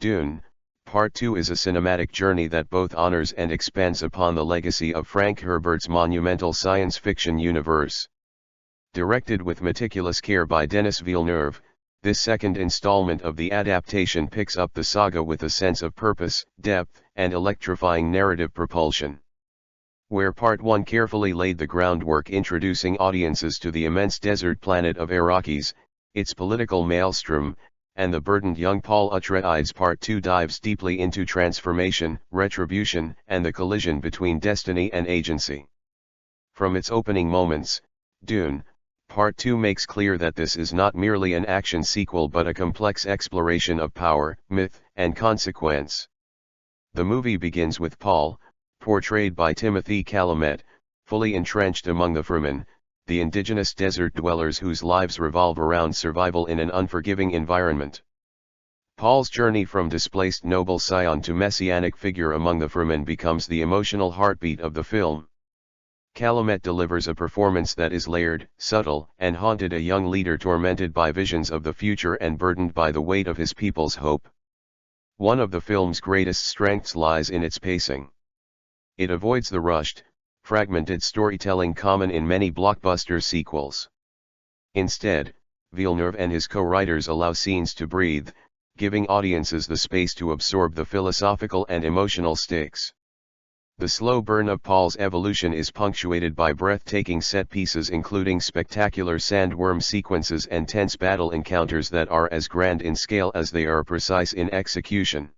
Dune, Part 2 is a cinematic journey that both honors and expands upon the legacy of Frank Herbert's monumental science fiction universe. Directed with meticulous care by Denis Villeneuve, this second installment of the adaptation picks up the saga with a sense of purpose, depth, and electrifying narrative propulsion. Where Part 1 carefully laid the groundwork introducing audiences to the immense desert planet of Arrakis, its political maelstrom, and the burdened young Paul Atreides, Part 2 dives deeply into transformation, retribution, and the collision between destiny and agency. From its opening moments, Dune, Part 2 makes clear that this is not merely an action sequel but a complex exploration of power, myth, and consequence. The movie begins with Paul, portrayed by Timothée Chalamet, fully entrenched among the Fremen, the indigenous desert dwellers whose lives revolve around survival in an unforgiving environment. Paul's journey from displaced noble scion to messianic figure among the Fremen becomes the emotional heartbeat of the film. Chalamet delivers a performance that is layered, subtle, and haunted, a young leader tormented by visions of the future and burdened by the weight of his people's hope. One of the film's greatest strengths lies in its pacing. It avoids the rushed, fragmented storytelling common in many blockbuster sequels. Instead, Villeneuve and his co-writers allow scenes to breathe, giving audiences the space to absorb the philosophical and emotional stakes. The slow burn of Paul's evolution is punctuated by breathtaking set pieces including spectacular sandworm sequences and tense battle encounters that are as grand in scale as they are precise in execution.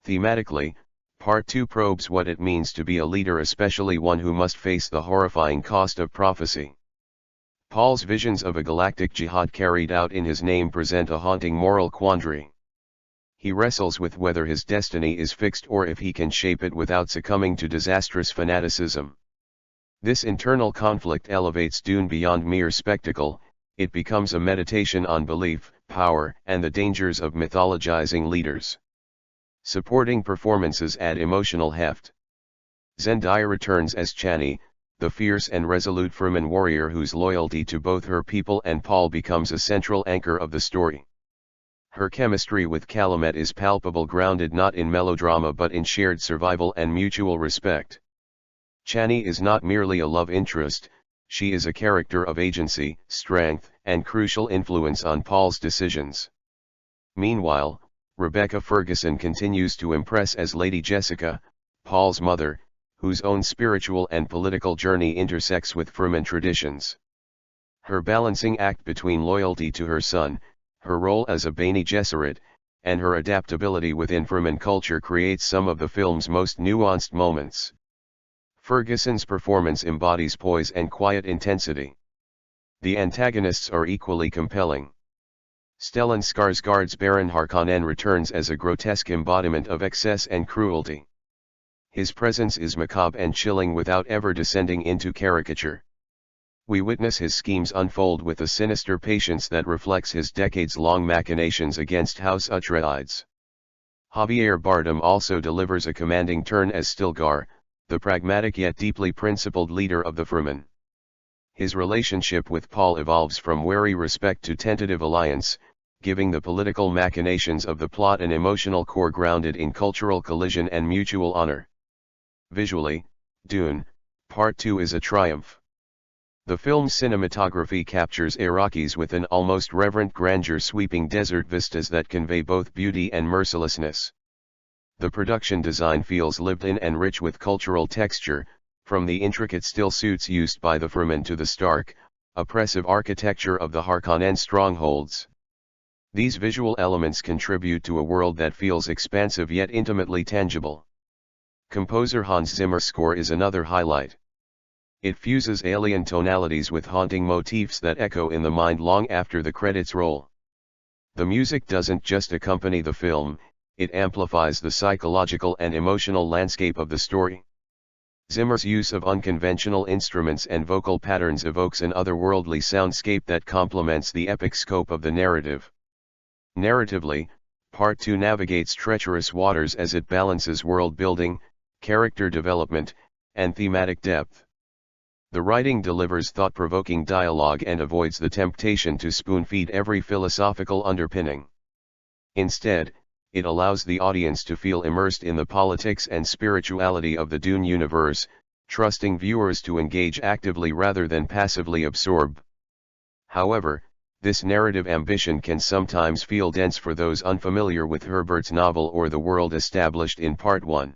Thematically, Part 2 probes what it means to be a leader, especially one who must face the horrifying cost of prophecy. Paul's visions of a galactic jihad carried out in his name present a haunting moral quandary. He wrestles with whether his destiny is fixed or if he can shape it without succumbing to disastrous fanaticism. This internal conflict elevates Dune beyond mere spectacle. It becomes a meditation on belief, power, and the dangers of mythologizing leaders. Supporting performances add emotional heft. Zendaya returns as Chani, the fierce and resolute Fremen warrior whose loyalty to both her people and Paul becomes a central anchor of the story. Her chemistry with Chalamet is palpable, grounded not in melodrama but in shared survival and mutual respect. Chani is not merely a love interest, she is a character of agency, strength, and crucial influence on Paul's decisions. Meanwhile, Rebecca Ferguson continues to impress as Lady Jessica, Paul's mother, whose own spiritual and political journey intersects with Fremen traditions. Her balancing act between loyalty to her son, her role as a Bene Gesserit, and her adaptability within Fremen culture creates some of the film's most nuanced moments. Ferguson's performance embodies poise and quiet intensity. The antagonists are equally compelling. Stellan Skarsgård's Baron Harkonnen returns as a grotesque embodiment of excess and cruelty. His presence is macabre and chilling without ever descending into caricature. We witness his schemes unfold with a sinister patience that reflects his decades-long machinations against House Atreides. Javier Bardem also delivers a commanding turn as Stilgar, the pragmatic yet deeply principled leader of the Fremen. His relationship with Paul evolves from wary respect to tentative alliance, giving the political machinations of the plot an emotional core grounded in cultural collision and mutual honor. Visually, Dune, Part 2 is a triumph. The film's cinematography captures Arrakis with an almost reverent grandeur, sweeping desert vistas that convey both beauty and mercilessness. The production design feels lived in and rich with cultural texture, from the intricate still suits used by the Fremen to the stark, oppressive architecture of the Harkonnen strongholds. These visual elements contribute to a world that feels expansive yet intimately tangible. Composer Hans Zimmer's score is another highlight. It fuses alien tonalities with haunting motifs that echo in the mind long after the credits roll. The music doesn't just accompany the film, it amplifies the psychological and emotional landscape of the story. Zimmer's use of unconventional instruments and vocal patterns evokes an otherworldly soundscape that complements the epic scope of the narrative. Narratively, Part 2 navigates treacherous waters as it balances world building, character development, and thematic depth. The writing delivers thought-provoking dialogue and avoids the temptation to spoon-feed every philosophical underpinning. Instead, it allows the audience to feel immersed in the politics and spirituality of the Dune universe, trusting viewers to engage actively rather than passively absorb. However, this narrative ambition can sometimes feel dense for those unfamiliar with Herbert's novel or the world established in Part 1.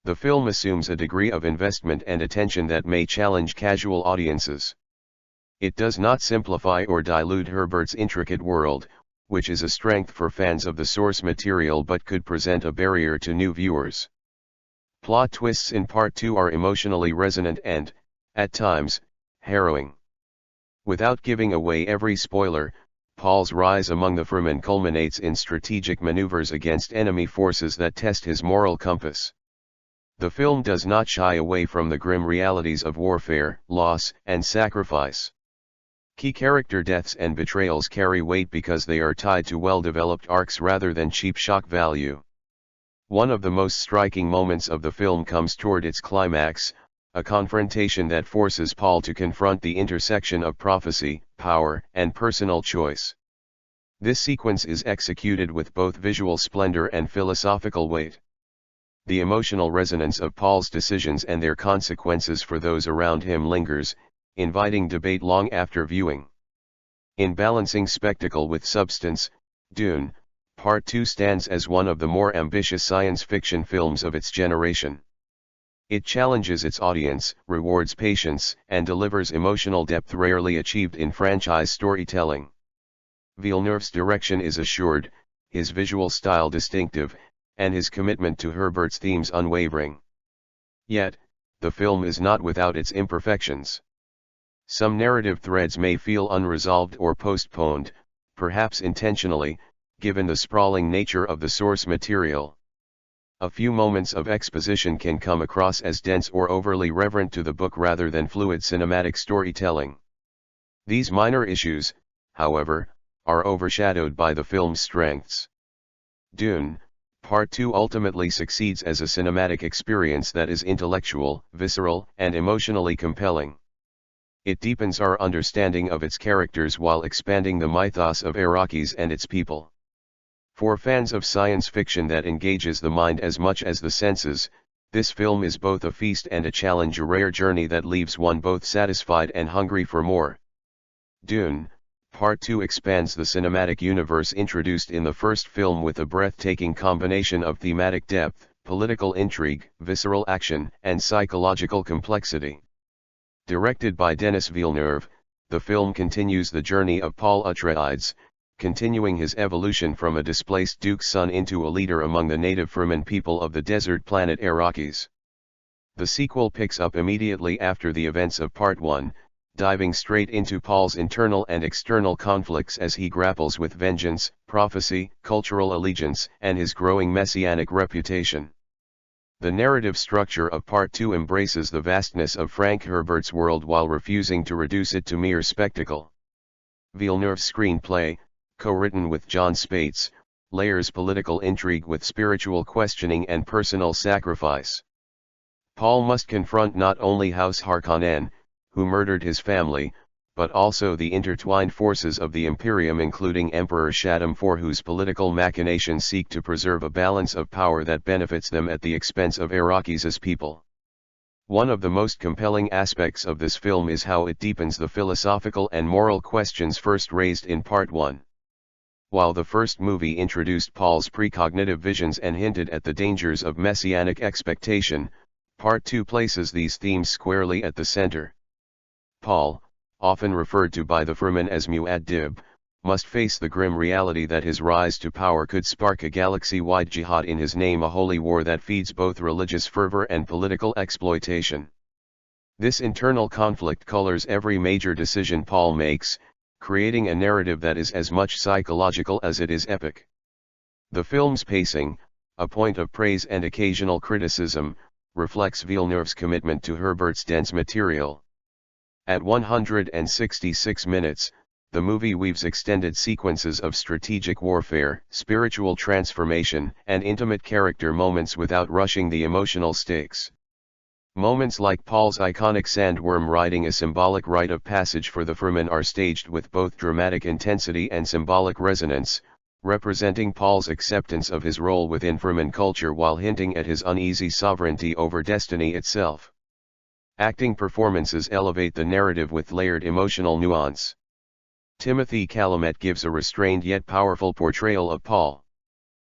The film assumes a degree of investment and attention that may challenge casual audiences. It does not simplify or dilute Herbert's intricate world, which is a strength for fans of the source material but could present a barrier to new viewers. Plot twists in Part 2 are emotionally resonant and, at times, harrowing. Without giving away every spoiler, Paul's rise among the Fremen culminates in strategic maneuvers against enemy forces that test his moral compass. The film does not shy away from the grim realities of warfare, loss, and sacrifice. Key character deaths and betrayals carry weight because they are tied to well-developed arcs rather than cheap shock value. One of the most striking moments of the film comes toward its climax, a confrontation that forces Paul to confront the intersection of prophecy, power, and personal choice. This sequence is executed with both visual splendor and philosophical weight. The emotional resonance of Paul's decisions and their consequences for those around him lingers, inviting debate long after viewing. In balancing spectacle with substance, Dune, Part 2 stands as one of the more ambitious science fiction films of its generation. It challenges its audience, rewards patience, and delivers emotional depth rarely achieved in franchise storytelling. Villeneuve's direction is assured, his visual style distinctive, and his commitment to Herbert's themes unwavering. Yet, the film is not without its imperfections. Some narrative threads may feel unresolved or postponed, perhaps intentionally, given the sprawling nature of the source material. A few moments of exposition can come across as dense or overly reverent to the book rather than fluid cinematic storytelling. These minor issues, however, are overshadowed by the film's strengths. Dune, Part 2 ultimately succeeds as a cinematic experience that is intellectual, visceral, and emotionally compelling. It deepens our understanding of its characters while expanding the mythos of Arrakis and its people. For fans of science fiction that engages the mind as much as the senses, this film is both a feast and a challenge, a rare journey that leaves one both satisfied and hungry for more. Dune, Part 2 expands the cinematic universe introduced in the first film with a breathtaking combination of thematic depth, political intrigue, visceral action, and psychological complexity. Directed by Denis Villeneuve, the film continues the journey of Paul Atreides, continuing his evolution from a displaced duke's son into a leader among the native Fremen people of the desert planet Arrakis. The sequel picks up immediately after the events of Part 1, diving straight into Paul's internal and external conflicts as he grapples with vengeance, prophecy, cultural allegiance, and his growing messianic reputation. The narrative structure of Part 2 embraces the vastness of Frank Herbert's world while refusing to reduce it to mere spectacle. Villeneuve's screenplay, co-written with John Spates, layers political intrigue with spiritual questioning and personal sacrifice. Paul must confront not only House Harkonnen, who murdered his family, but also the intertwined forces of the Imperium, including Emperor Shaddam IV, whose political machinations seek to preserve a balance of power that benefits them at the expense of Arrakis' people. One of the most compelling aspects of this film is how it deepens the philosophical and moral questions first raised in Part 1. While the first movie introduced Paul's precognitive visions and hinted at the dangers of messianic expectation, Part 2 places these themes squarely at the center. Paul, often referred to by the Fremen as Mu'addib, must face the grim reality that his rise to power could spark a galaxy-wide jihad in his name, a holy war that feeds both religious fervor and political exploitation. This internal conflict colors every major decision Paul makes, creating a narrative that is as much psychological as it is epic. The film's pacing, a point of praise and occasional criticism, reflects Villeneuve's commitment to Herbert's dense material. At 166 minutes, the movie weaves extended sequences of strategic warfare, spiritual transformation, and intimate character moments without rushing the emotional stakes. Moments like Paul's iconic sandworm riding, a symbolic rite of passage for the Fremen, are staged with both dramatic intensity and symbolic resonance, representing Paul's acceptance of his role within Fremen culture while hinting at his uneasy sovereignty over destiny itself. Acting performances elevate the narrative with layered emotional nuance. Timothée Chalamet gives a restrained yet powerful portrayal of Paul.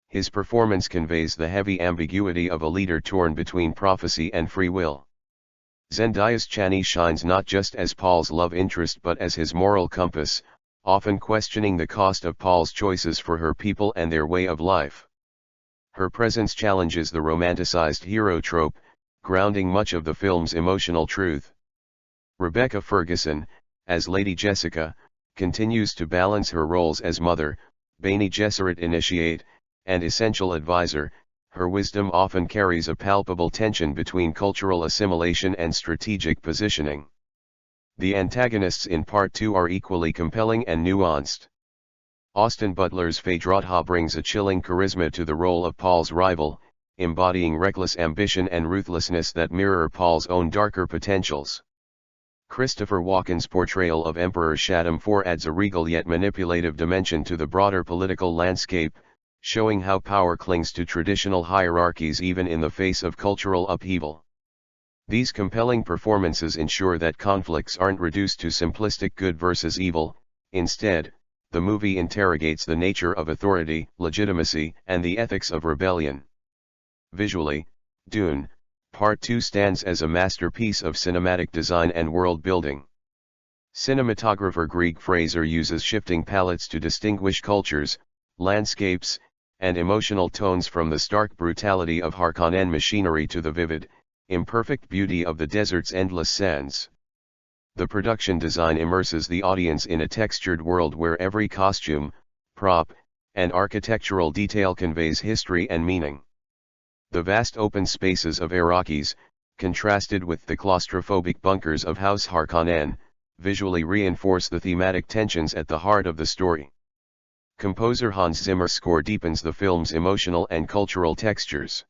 His performance conveys the heavy ambiguity of a leader torn between prophecy and free will. Zendaya's Chani shines not just as Paul's love interest but as his moral compass, often questioning the cost of Paul's choices for her people and their way of life. Her presence challenges the romanticized hero trope, grounding much of the film's emotional truth. Rebecca Ferguson, as Lady Jessica, continues to balance her roles as mother, Bene Gesserit initiate, and essential advisor. Her wisdom often carries a palpable tension between cultural assimilation and strategic positioning. The antagonists in Part 2 are equally compelling and nuanced. Austin Butler's Phaedra brings a chilling charisma to the role of Paul's rival, embodying reckless ambition and ruthlessness that mirror Paul's own darker potentials. Christopher Walken's portrayal of Emperor Shaddam IV adds a regal yet manipulative dimension to the broader political landscape, showing how power clings to traditional hierarchies even in the face of cultural upheaval. These compelling performances ensure that conflicts aren't reduced to simplistic good versus evil. Instead, the movie interrogates the nature of authority, legitimacy, and the ethics of rebellion. Visually, Dune, Part 2 stands as a masterpiece of cinematic design and world building. Cinematographer Greg Fraser uses shifting palettes to distinguish cultures, landscapes, and emotional tones, from the stark brutality of Harkonnen machinery to the vivid, imperfect beauty of the desert's endless sands. The production design immerses the audience in a textured world where every costume, prop, and architectural detail conveys history and meaning. The vast open spaces of Arrakis, contrasted with the claustrophobic bunkers of House Harkonnen, visually reinforce the thematic tensions at the heart of the story. Composer Hans Zimmer's score deepens the film's emotional and cultural textures.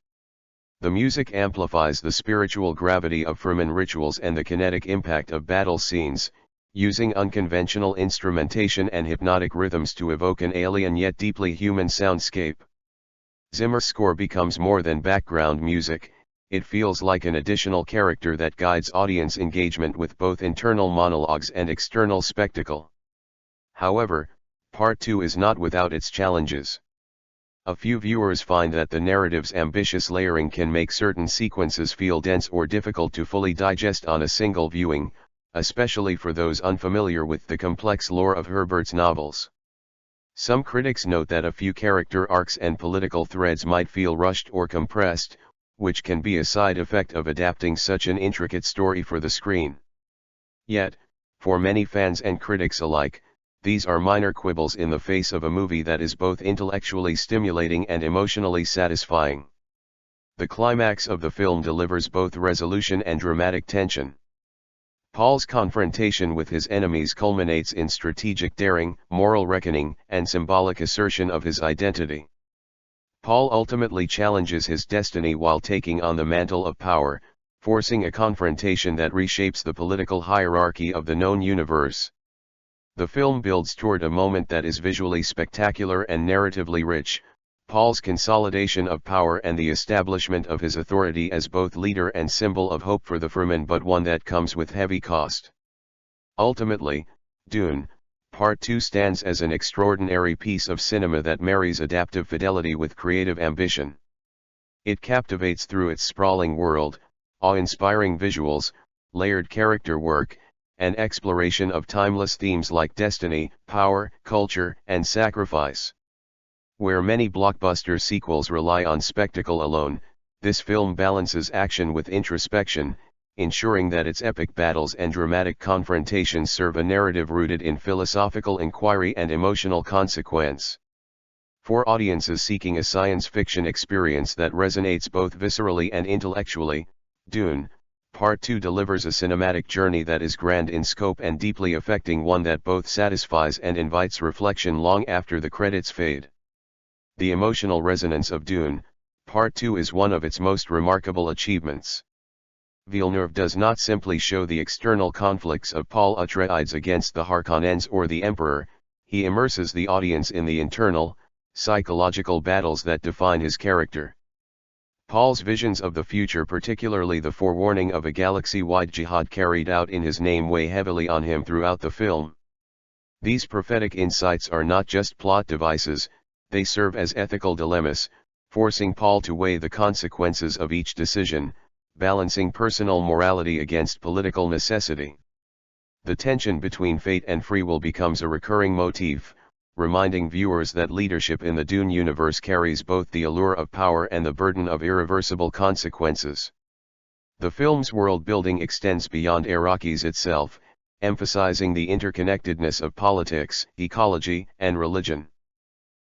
The music amplifies the spiritual gravity of Fremen rituals and the kinetic impact of battle scenes, using unconventional instrumentation and hypnotic rhythms to evoke an alien yet deeply human soundscape. Zimmer's score becomes more than background music, it feels like an additional character that guides audience engagement with both internal monologues and external spectacle. However, Part 2 is not without its challenges. A few viewers find that the narrative's ambitious layering can make certain sequences feel dense or difficult to fully digest on a single viewing, especially for those unfamiliar with the complex lore of Herbert's novels. Some critics note that a few character arcs and political threads might feel rushed or compressed, which can be a side effect of adapting such an intricate story for the screen. Yet, for many fans and critics alike, these are minor quibbles in the face of a movie that is both intellectually stimulating and emotionally satisfying. The climax of the film delivers both resolution and dramatic tension. Paul's confrontation with his enemies culminates in strategic daring, moral reckoning, and symbolic assertion of his identity. Paul ultimately challenges his destiny while taking on the mantle of power, forcing a confrontation that reshapes the political hierarchy of the known universe. The film builds toward a moment that is visually spectacular and narratively rich, Paul's consolidation of power and the establishment of his authority as both leader and symbol of hope for the Fremen, but one that comes with heavy cost. Ultimately, Dune, Part 2 stands as an extraordinary piece of cinema that marries adaptive fidelity with creative ambition. It captivates through its sprawling world, awe-inspiring visuals, layered character work, and exploration of timeless themes like destiny, power, culture, and sacrifice. Where many blockbuster sequels rely on spectacle alone, this film balances action with introspection, ensuring that its epic battles and dramatic confrontations serve a narrative rooted in philosophical inquiry and emotional consequence. For audiences seeking a science fiction experience that resonates both viscerally and intellectually, Dune, Part 2 delivers a cinematic journey that is grand in scope and deeply affecting, one that both satisfies and invites reflection long after the credits fade. The emotional resonance of Dune, Part 2 is one of its most remarkable achievements. Villeneuve does not simply show the external conflicts of Paul Atreides against the Harkonnens or the Emperor, he immerses the audience in the internal, psychological battles that define his character. Paul's visions of the future, particularly the forewarning of a galaxy-wide jihad carried out in his name, weigh heavily on him throughout the film. These prophetic insights are not just plot devices, they serve as ethical dilemmas, forcing Paul to weigh the consequences of each decision, balancing personal morality against political necessity. The tension between fate and free will becomes a recurring motif, reminding viewers that leadership in the Dune universe carries both the allure of power and the burden of irreversible consequences. The film's world-building extends beyond Arrakis itself, emphasizing the interconnectedness of politics, ecology, and religion.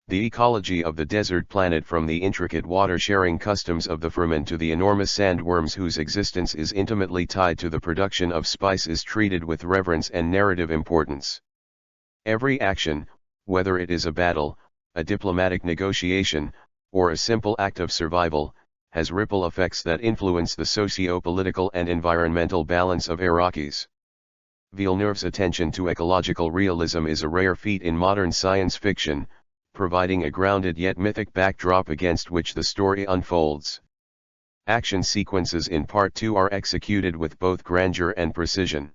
The ecology of the desert planet, from the intricate water-sharing customs of the Fremen to the enormous sandworms whose existence is intimately tied to the production of spice, is treated with reverence and narrative importance. Every action, whether it is a battle, a diplomatic negotiation, or a simple act of survival, has ripple effects that influence the socio-political and environmental balance of Arrakis. Villeneuve's attention to ecological realism is a rare feat in modern science fiction, providing a grounded yet mythic backdrop against which the story unfolds. Action sequences in Part 2 are executed with both grandeur and precision.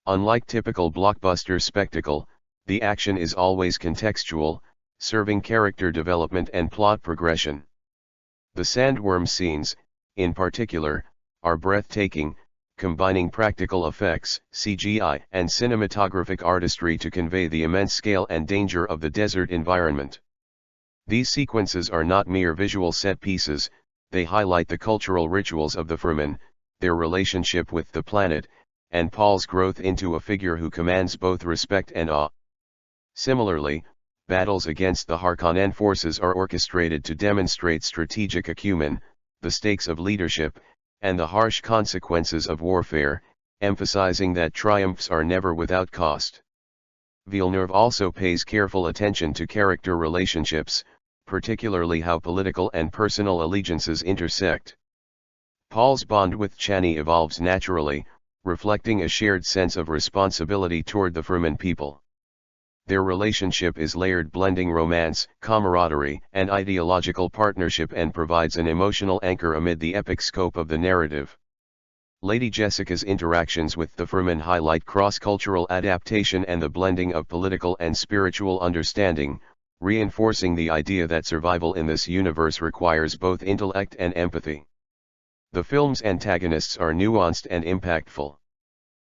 Unlike typical blockbuster spectacle, the action is always contextual, serving character development and plot progression. The sandworm scenes, in particular, are breathtaking, combining practical effects, CGI, and cinematographic artistry to convey the immense scale and danger of the desert environment. These sequences are not mere visual set pieces, they highlight the cultural rituals of the Fremen, their relationship with the planet, and Paul's growth into a figure who commands both respect and awe. Similarly, battles against the Harkonnen forces are orchestrated to demonstrate strategic acumen, the stakes of leadership, and the harsh consequences of warfare, emphasizing that triumphs are never without cost. Villeneuve also pays careful attention to character relationships, particularly how political and personal allegiances intersect. Paul's bond with Chani evolves naturally, reflecting a shared sense of responsibility toward the Fremen people. Their relationship is layered, blending romance, camaraderie, and ideological partnership, and provides an emotional anchor amid the epic scope of the narrative. Lady Jessica's interactions with the Fremen highlight cross-cultural adaptation and the blending of political and spiritual understanding, reinforcing the idea that survival in this universe requires both intellect and empathy. The film's antagonists are nuanced and impactful.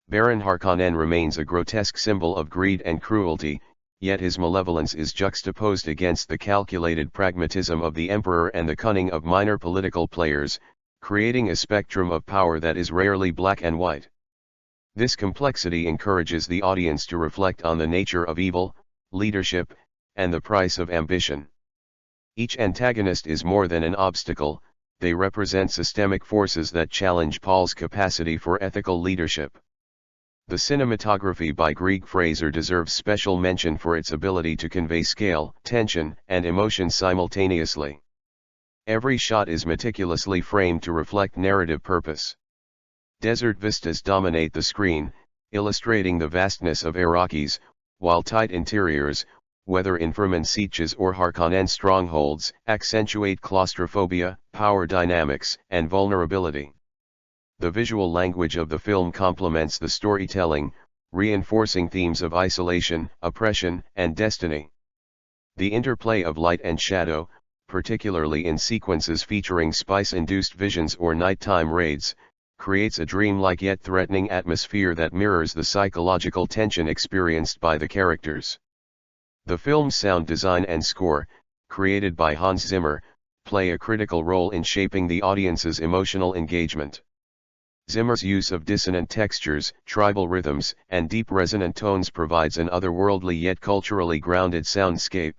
Baron Harkonnen remains a grotesque symbol of greed and cruelty, yet his malevolence is juxtaposed against the calculated pragmatism of the Emperor and the cunning of minor political players, creating a spectrum of power that is rarely black and white. This complexity encourages the audience to reflect on the nature of evil, leadership, and the price of ambition. Each antagonist is more than an obstacle, they represent systemic forces that challenge Paul's capacity for ethical leadership. The cinematography by Greig Fraser deserves special mention for its ability to convey scale, tension, and emotion simultaneously. Every shot is meticulously framed to reflect narrative purpose. Desert vistas dominate the screen, illustrating the vastness of Arrakis, while tight interiors, whether in Fremen sieges or Harkonnen strongholds, accentuate claustrophobia, power dynamics, and vulnerability. The visual language of the film complements the storytelling, reinforcing themes of isolation, oppression, and destiny. The interplay of light and shadow, particularly in sequences featuring spice-induced visions or nighttime raids, creates a dreamlike yet threatening atmosphere that mirrors the psychological tension experienced by the characters. The film's sound design and score, created by Hans Zimmer, play a critical role in shaping the audience's emotional engagement. Zimmer's use of dissonant textures, tribal rhythms, and deep resonant tones provides an otherworldly yet culturally grounded soundscape.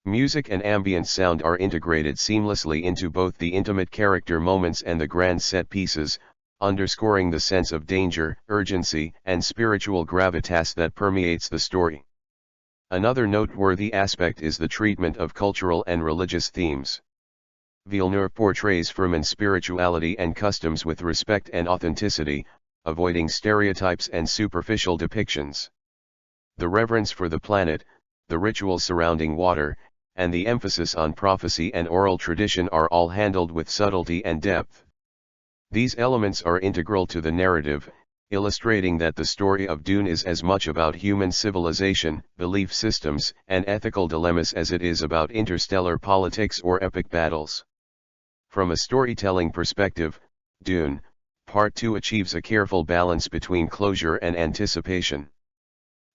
Music and ambient sound are integrated seamlessly into both the intimate character moments and the grand set pieces, underscoring the sense of danger, urgency, and spiritual gravitas that permeates the story. Another noteworthy aspect is the treatment of cultural and religious themes. Villeneuve portrays Fremen spirituality and customs with respect and authenticity, avoiding stereotypes and superficial depictions. The reverence for the planet, the rituals surrounding water, and the emphasis on prophecy and oral tradition are all handled with subtlety and depth. These elements are integral to the narrative, illustrating that the story of Dune is as much about human civilization, belief systems, and ethical dilemmas as it is about interstellar politics or epic battles. From a storytelling perspective, Dune, Part 2 achieves a careful balance between closure and anticipation.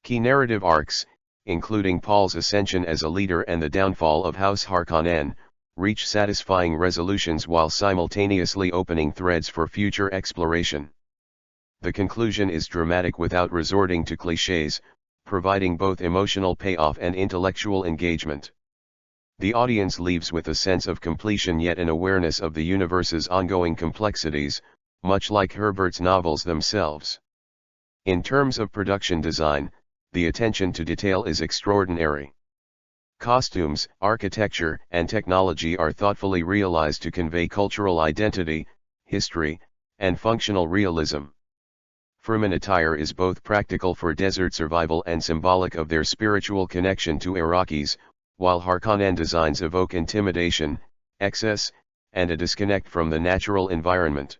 Key narrative arcs, including Paul's ascension as a leader and the downfall of House Harkonnen, reach satisfying resolutions while simultaneously opening threads for future exploration. The conclusion is dramatic without resorting to clichés, providing both emotional payoff and intellectual engagement. The audience leaves with a sense of completion yet an awareness of the universe's ongoing complexities, much like Herbert's novels themselves. In terms of production design, the attention to detail is extraordinary. Costumes, architecture, and technology are thoughtfully realized to convey cultural identity, history, and functional realism. Fremen attire is both practical for desert survival and symbolic of their spiritual connection to Arrakis, while Harkonnen designs evoke intimidation, excess, and a disconnect from the natural environment.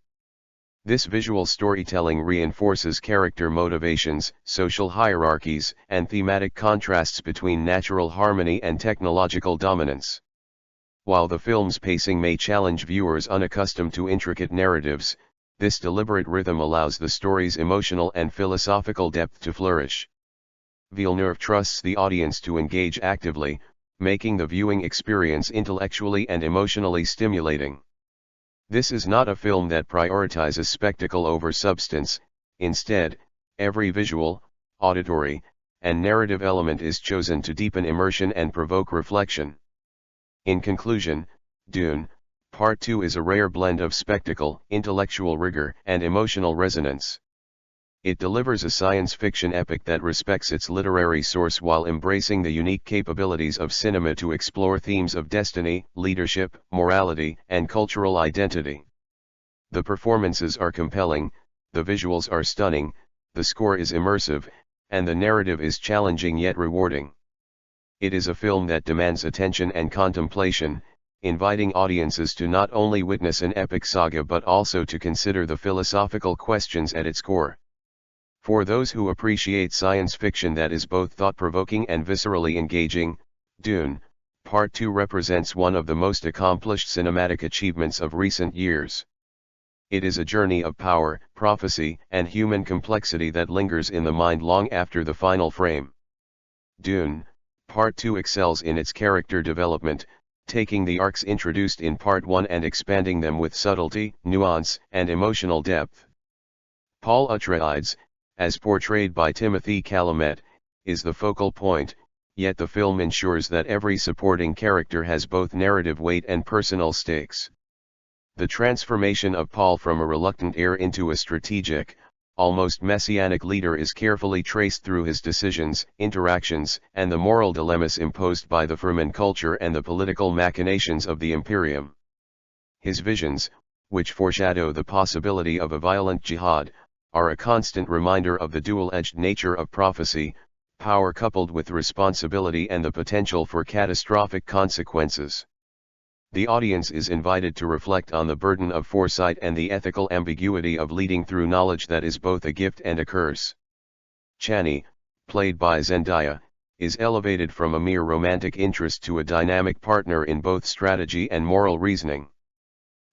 This visual storytelling reinforces character motivations, social hierarchies, and thematic contrasts between natural harmony and technological dominance. While the film's pacing may challenge viewers unaccustomed to intricate narratives, this deliberate rhythm allows the story's emotional and philosophical depth to flourish. Villeneuve trusts the audience to engage actively, making the viewing experience intellectually and emotionally stimulating. This is not a film that prioritizes spectacle over substance. Instead, every visual, auditory, and narrative element is chosen to deepen immersion and provoke reflection. In conclusion, Dune, Part 2 is a rare blend of spectacle, intellectual rigor, and emotional resonance. It delivers a science fiction epic that respects its literary source while embracing the unique capabilities of cinema to explore themes of destiny, leadership, morality, and cultural identity. The performances are compelling, the visuals are stunning, the score is immersive, and the narrative is challenging yet rewarding. It is a film that demands attention and contemplation, inviting audiences to not only witness an epic saga but also to consider the philosophical questions at its core. For those who appreciate science fiction that is both thought-provoking and viscerally engaging, Dune, Part 2 represents one of the most accomplished cinematic achievements of recent years. It is a journey of power, prophecy, and human complexity that lingers in the mind long after the final frame. Dune, Part 2 excels in its character development, taking the arcs introduced in Part 1 and expanding them with subtlety, nuance, and emotional depth. Paul Atreides, as portrayed by Timothée Chalamet, is the focal point, yet the film ensures that every supporting character has both narrative weight and personal stakes. The transformation of Paul from a reluctant heir into a strategic, almost messianic leader is carefully traced through his decisions, interactions, and the moral dilemmas imposed by the Fremen culture and the political machinations of the Imperium. His visions, which foreshadow the possibility of a violent jihad, are a constant reminder of the dual-edged nature of prophecy, power coupled with responsibility and the potential for catastrophic consequences. The audience is invited to reflect on the burden of foresight and the ethical ambiguity of leading through knowledge that is both a gift and a curse. Chani, played by Zendaya, is elevated from a mere romantic interest to a dynamic partner in both strategy and moral reasoning.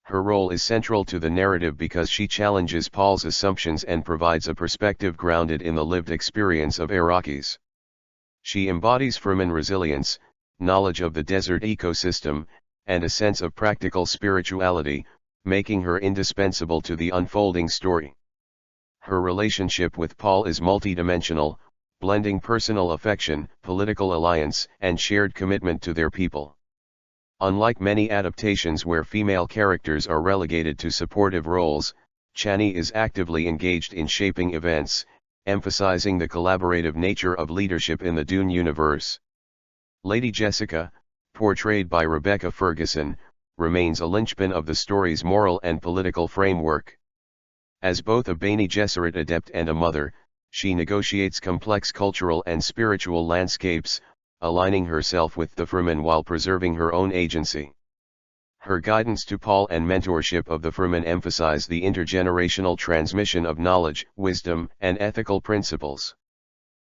Her role is central to the narrative because she challenges Paul's assumptions and provides a perspective grounded in the lived experience of Arrakis. She embodies Fremen resilience, knowledge of the desert ecosystem, and a sense of practical spirituality, making her indispensable to the unfolding story. Her relationship with Paul is multidimensional, blending personal affection, political alliance, and shared commitment to their people. Unlike many adaptations where female characters are relegated to supportive roles, Chani is actively engaged in shaping events, emphasizing the collaborative nature of leadership in the Dune universe. Lady Jessica, portrayed by Rebecca Ferguson, remains a linchpin of the story's moral and political framework. As both a Bene Gesserit adept and a mother, she negotiates complex cultural and spiritual landscapes, aligning herself with the Fremen while preserving her own agency. Her guidance to Paul and mentorship of the Fremen emphasize the intergenerational transmission of knowledge, wisdom, and ethical principles.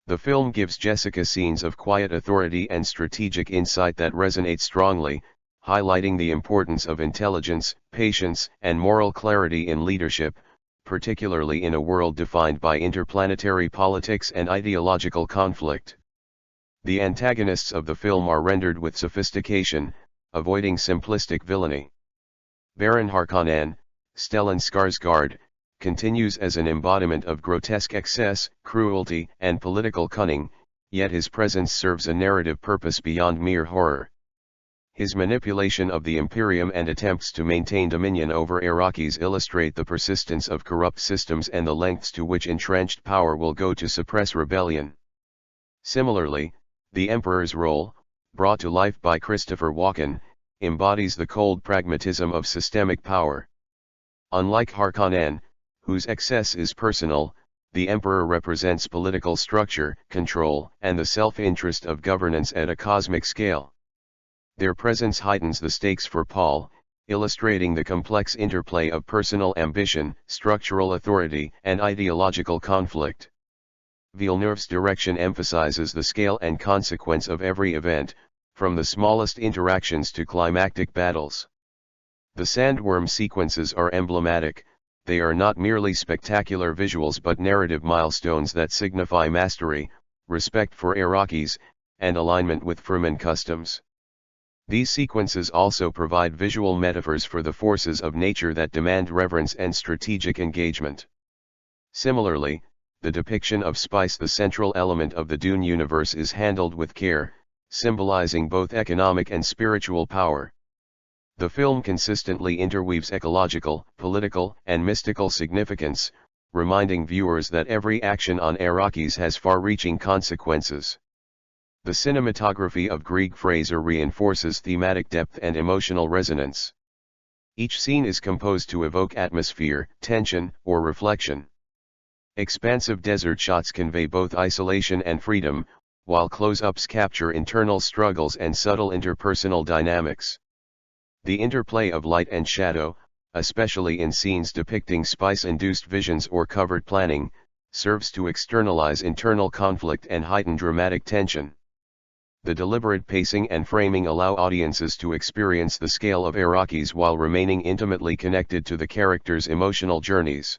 The film gives Jessica scenes of quiet authority and strategic insight that resonate strongly, highlighting the importance of intelligence, patience, and moral clarity in leadership, particularly in a world defined by interplanetary politics and ideological conflict. The antagonists of the film are rendered with sophistication, avoiding simplistic villainy. Baron Harkonnen, Stellan Skarsgård, continues as an embodiment of grotesque excess, cruelty, and political cunning, yet his presence serves a narrative purpose beyond mere horror. His manipulation of the Imperium and attempts to maintain dominion over Arrakis illustrate the persistence of corrupt systems and the lengths to which entrenched power will go to suppress rebellion. Similarly, the Emperor's role, brought to life by Christopher Walken, embodies the cold pragmatism of systemic power. Unlike Harkonnen, whose excess is personal, the Emperor represents political structure, control, and the self-interest of governance at a cosmic scale. Their presence heightens the stakes for Paul, illustrating the complex interplay of personal ambition, structural authority, and ideological conflict. Villeneuve's direction emphasizes the scale and consequence of every event, from the smallest interactions to climactic battles. The sandworm sequences are emblematic. They are not merely spectacular visuals but narrative milestones that signify mastery, respect for Arrakis, and alignment with Fremen customs. These sequences also provide visual metaphors for the forces of nature that demand reverence and strategic engagement. Similarly, the depiction of spice, the central element of the Dune universe, is handled with care, symbolizing both economic and spiritual power. The film consistently interweaves ecological, political, and mystical significance, reminding viewers that every action on Arrakis has far-reaching consequences. The cinematography of Greig Fraser reinforces thematic depth and emotional resonance. Each scene is composed to evoke atmosphere, tension, or reflection. Expansive desert shots convey both isolation and freedom, while close-ups capture internal struggles and subtle interpersonal dynamics. The interplay of light and shadow, especially in scenes depicting spice-induced visions or covert planning, serves to externalize internal conflict and heighten dramatic tension. The deliberate pacing and framing allow audiences to experience the scale of Arrakis while remaining intimately connected to the characters' emotional journeys.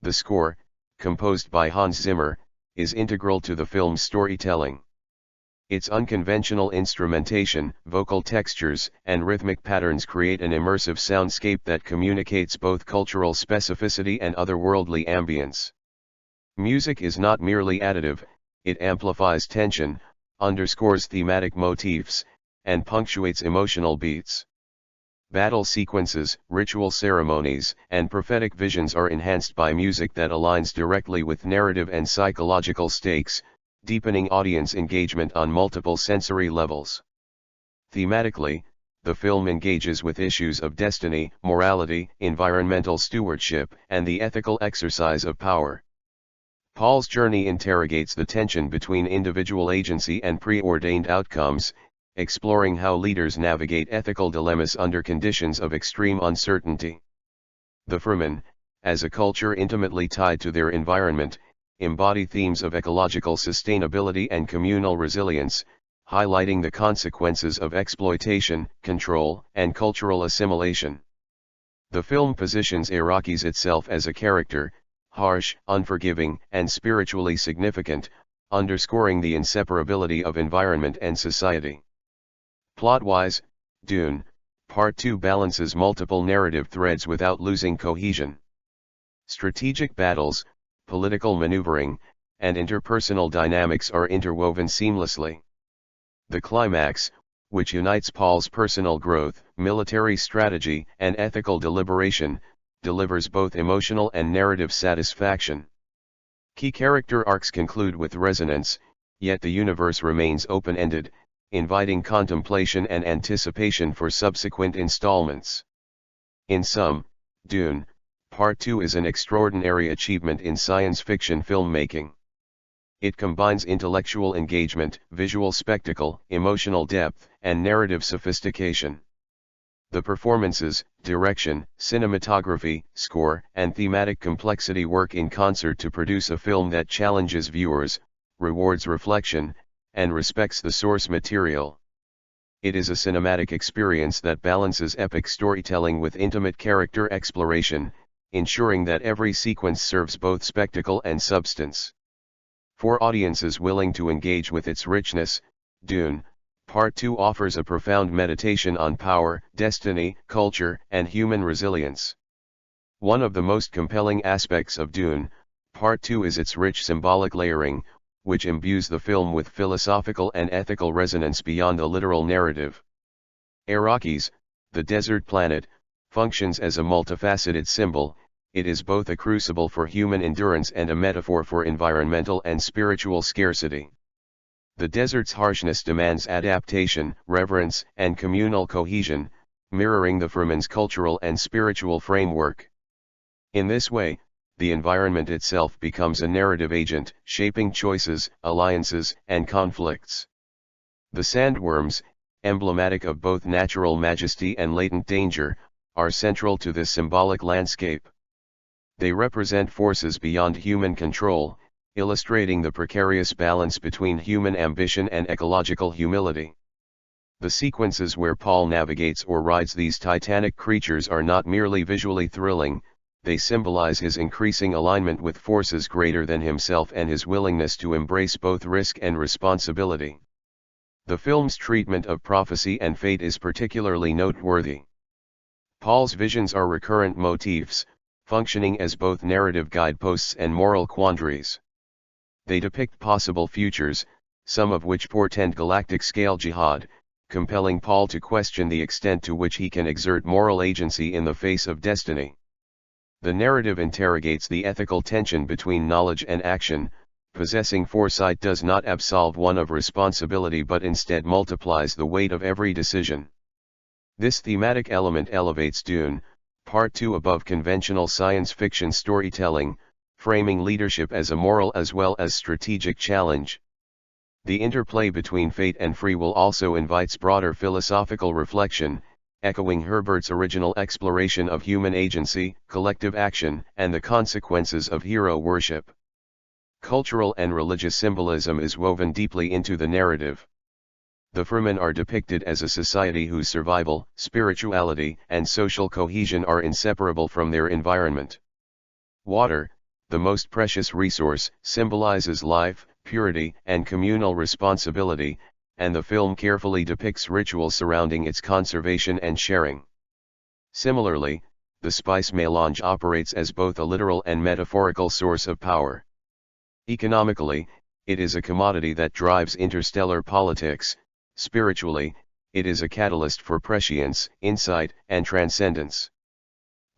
The score, composed by Hans Zimmer, is integral to the film's storytelling. Its unconventional instrumentation, vocal textures, and rhythmic patterns create an immersive soundscape that communicates both cultural specificity and otherworldly ambience. Music is not merely additive, it amplifies tension, underscores thematic motifs, and punctuates emotional beats. Battle sequences, ritual ceremonies, and prophetic visions are enhanced by music that aligns directly with narrative and psychological stakes, deepening audience engagement on multiple sensory levels. Thematically, the film engages with issues of destiny, morality, environmental stewardship, and the ethical exercise of power. Paul's journey interrogates the tension between individual agency and preordained outcomes, exploring how leaders navigate ethical dilemmas under conditions of extreme uncertainty. The Fremen, as a culture intimately tied to their environment, embody themes of ecological sustainability and communal resilience, highlighting the consequences of exploitation, control, and cultural assimilation. The film positions Arrakis itself as a character, harsh, unforgiving, and spiritually significant, underscoring the inseparability of environment and society. Plot-wise, Dune, Part 2 balances multiple narrative threads without losing cohesion. Strategic battles, political maneuvering, and interpersonal dynamics are interwoven seamlessly. The climax, which unites Paul's personal growth, military strategy, and ethical deliberation, delivers both emotional and narrative satisfaction. Key character arcs conclude with resonance, yet the universe remains open-ended, inviting contemplation and anticipation for subsequent installments. In sum, Dune, Part 2 is an extraordinary achievement in science fiction filmmaking. It combines intellectual engagement, visual spectacle, emotional depth, and narrative sophistication. The performances, direction, cinematography, score, and thematic complexity work in concert to produce a film that challenges viewers, rewards reflection, and respects the source material. It is a cinematic experience that balances epic storytelling with intimate character exploration, ensuring that every sequence serves both spectacle and substance. For audiences willing to engage with its richness, Dune, Part 2 offers a profound meditation on power, destiny, culture, and human resilience. One of the most compelling aspects of Dune, Part 2 is its rich symbolic layering, which imbues the film with philosophical and ethical resonance beyond a literal narrative. Arrakis, the desert planet, functions as a multifaceted symbol. It is both a crucible for human endurance and a metaphor for environmental and spiritual scarcity. The desert's harshness demands adaptation, reverence, and communal cohesion, mirroring the Fremen's cultural and spiritual framework. In this way, the environment itself becomes a narrative agent, shaping choices, alliances, and conflicts. The sandworms, emblematic of both natural majesty and latent danger, are central to this symbolic landscape. They represent forces beyond human control, illustrating the precarious balance between human ambition and ecological humility. The sequences where Paul navigates or rides these titanic creatures are not merely visually thrilling, they symbolize his increasing alignment with forces greater than himself and his willingness to embrace both risk and responsibility. The film's treatment of prophecy and fate is particularly noteworthy. Paul's visions are recurrent motifs, functioning as both narrative guideposts and moral quandaries. They depict possible futures, some of which portend galactic-scale jihad, compelling Paul to question the extent to which he can exert moral agency in the face of destiny. The narrative interrogates the ethical tension between knowledge and action. Possessing foresight does not absolve one of responsibility but instead multiplies the weight of every decision. This thematic element elevates Dune, Part 2 above conventional science fiction storytelling, framing leadership as a moral as well as strategic challenge. The interplay between fate and free will also invites broader philosophical reflection, echoing Herbert's original exploration of human agency, collective action, and the consequences of hero worship. Cultural and religious symbolism is woven deeply into the narrative. The Fremen are depicted as a society whose survival, spirituality, and social cohesion are inseparable from their environment. Water, the most precious resource, symbolizes life, purity, and communal responsibility, and the film carefully depicts rituals surrounding its conservation and sharing. Similarly, the spice melange operates as both a literal and metaphorical source of power. Economically, it is a commodity that drives interstellar politics. Spiritually, it is a catalyst for prescience, insight, and transcendence.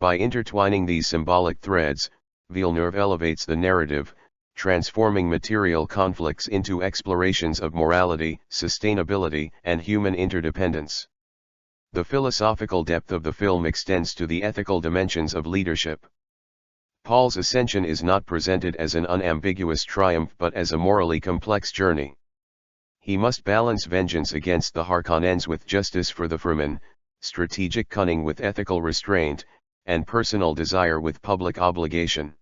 By intertwining these symbolic threads, Villeneuve elevates the narrative, transforming material conflicts into explorations of morality, sustainability, and human interdependence. The philosophical depth of the film extends to the ethical dimensions of leadership. Paul's ascension is not presented as an unambiguous triumph but as a morally complex journey. He must balance vengeance against the Harkonnens with justice for the Fremen, strategic cunning with ethical restraint, and personal desire with public obligation.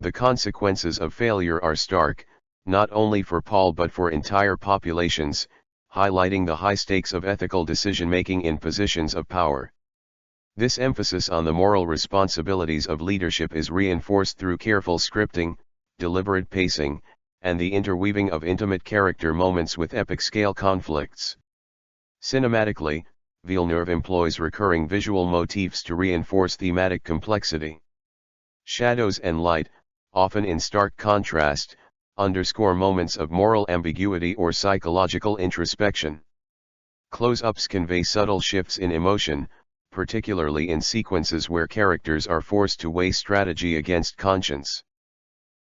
The consequences of failure are stark, not only for Paul but for entire populations, highlighting the high stakes of ethical decision-making in positions of power. This emphasis on the moral responsibilities of leadership is reinforced through careful scripting, deliberate pacing, and the interweaving of intimate character moments with epic-scale conflicts. Cinematically, Villeneuve employs recurring visual motifs to reinforce thematic complexity. Shadows and light, often in stark contrast, underscore moments of moral ambiguity or psychological introspection. Close-ups convey subtle shifts in emotion, particularly in sequences where characters are forced to weigh strategy against conscience.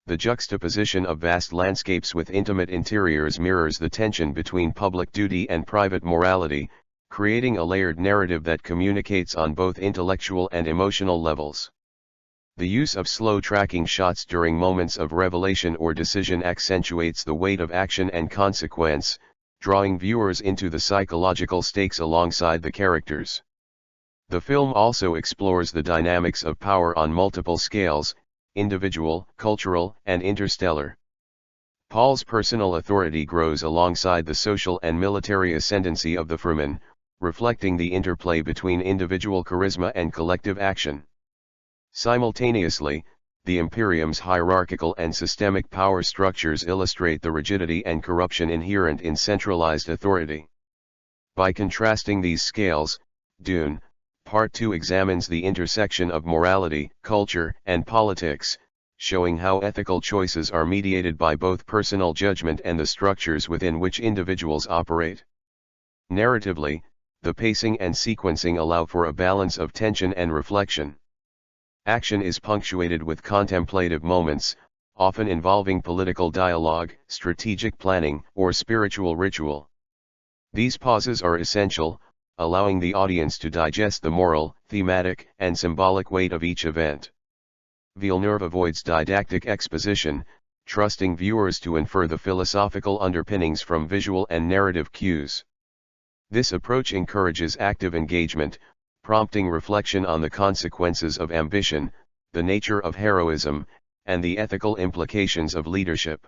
The juxtaposition of vast landscapes with intimate interiors mirrors the tension between public duty and private morality, creating a layered narrative that communicates on both intellectual and emotional levels. The use of slow tracking shots during moments of revelation or decision accentuates the weight of action and consequence, drawing viewers into the psychological stakes alongside the characters. The film also explores the dynamics of power on multiple scales: individual, cultural, and interstellar. Paul's personal authority grows alongside the social and military ascendancy of the Fremen, reflecting the interplay between individual charisma and collective action. Simultaneously, the Imperium's hierarchical and systemic power structures illustrate the rigidity and corruption inherent in centralized authority. By contrasting these scales, Dune, Part 2 examines the intersection of morality, culture, and politics, showing how ethical choices are mediated by both personal judgment and the structures within which individuals operate. Narratively, the pacing and sequencing allow for a balance of tension and reflection. Action is punctuated with contemplative moments, often involving political dialogue, strategic planning, or spiritual ritual. These pauses are essential, allowing the audience to digest the moral, thematic, and symbolic weight of each event. Villeneuve avoids didactic exposition, trusting viewers to infer the philosophical underpinnings from visual and narrative cues. This approach encourages active engagement, prompting reflection on the consequences of ambition, the nature of heroism, and the ethical implications of leadership.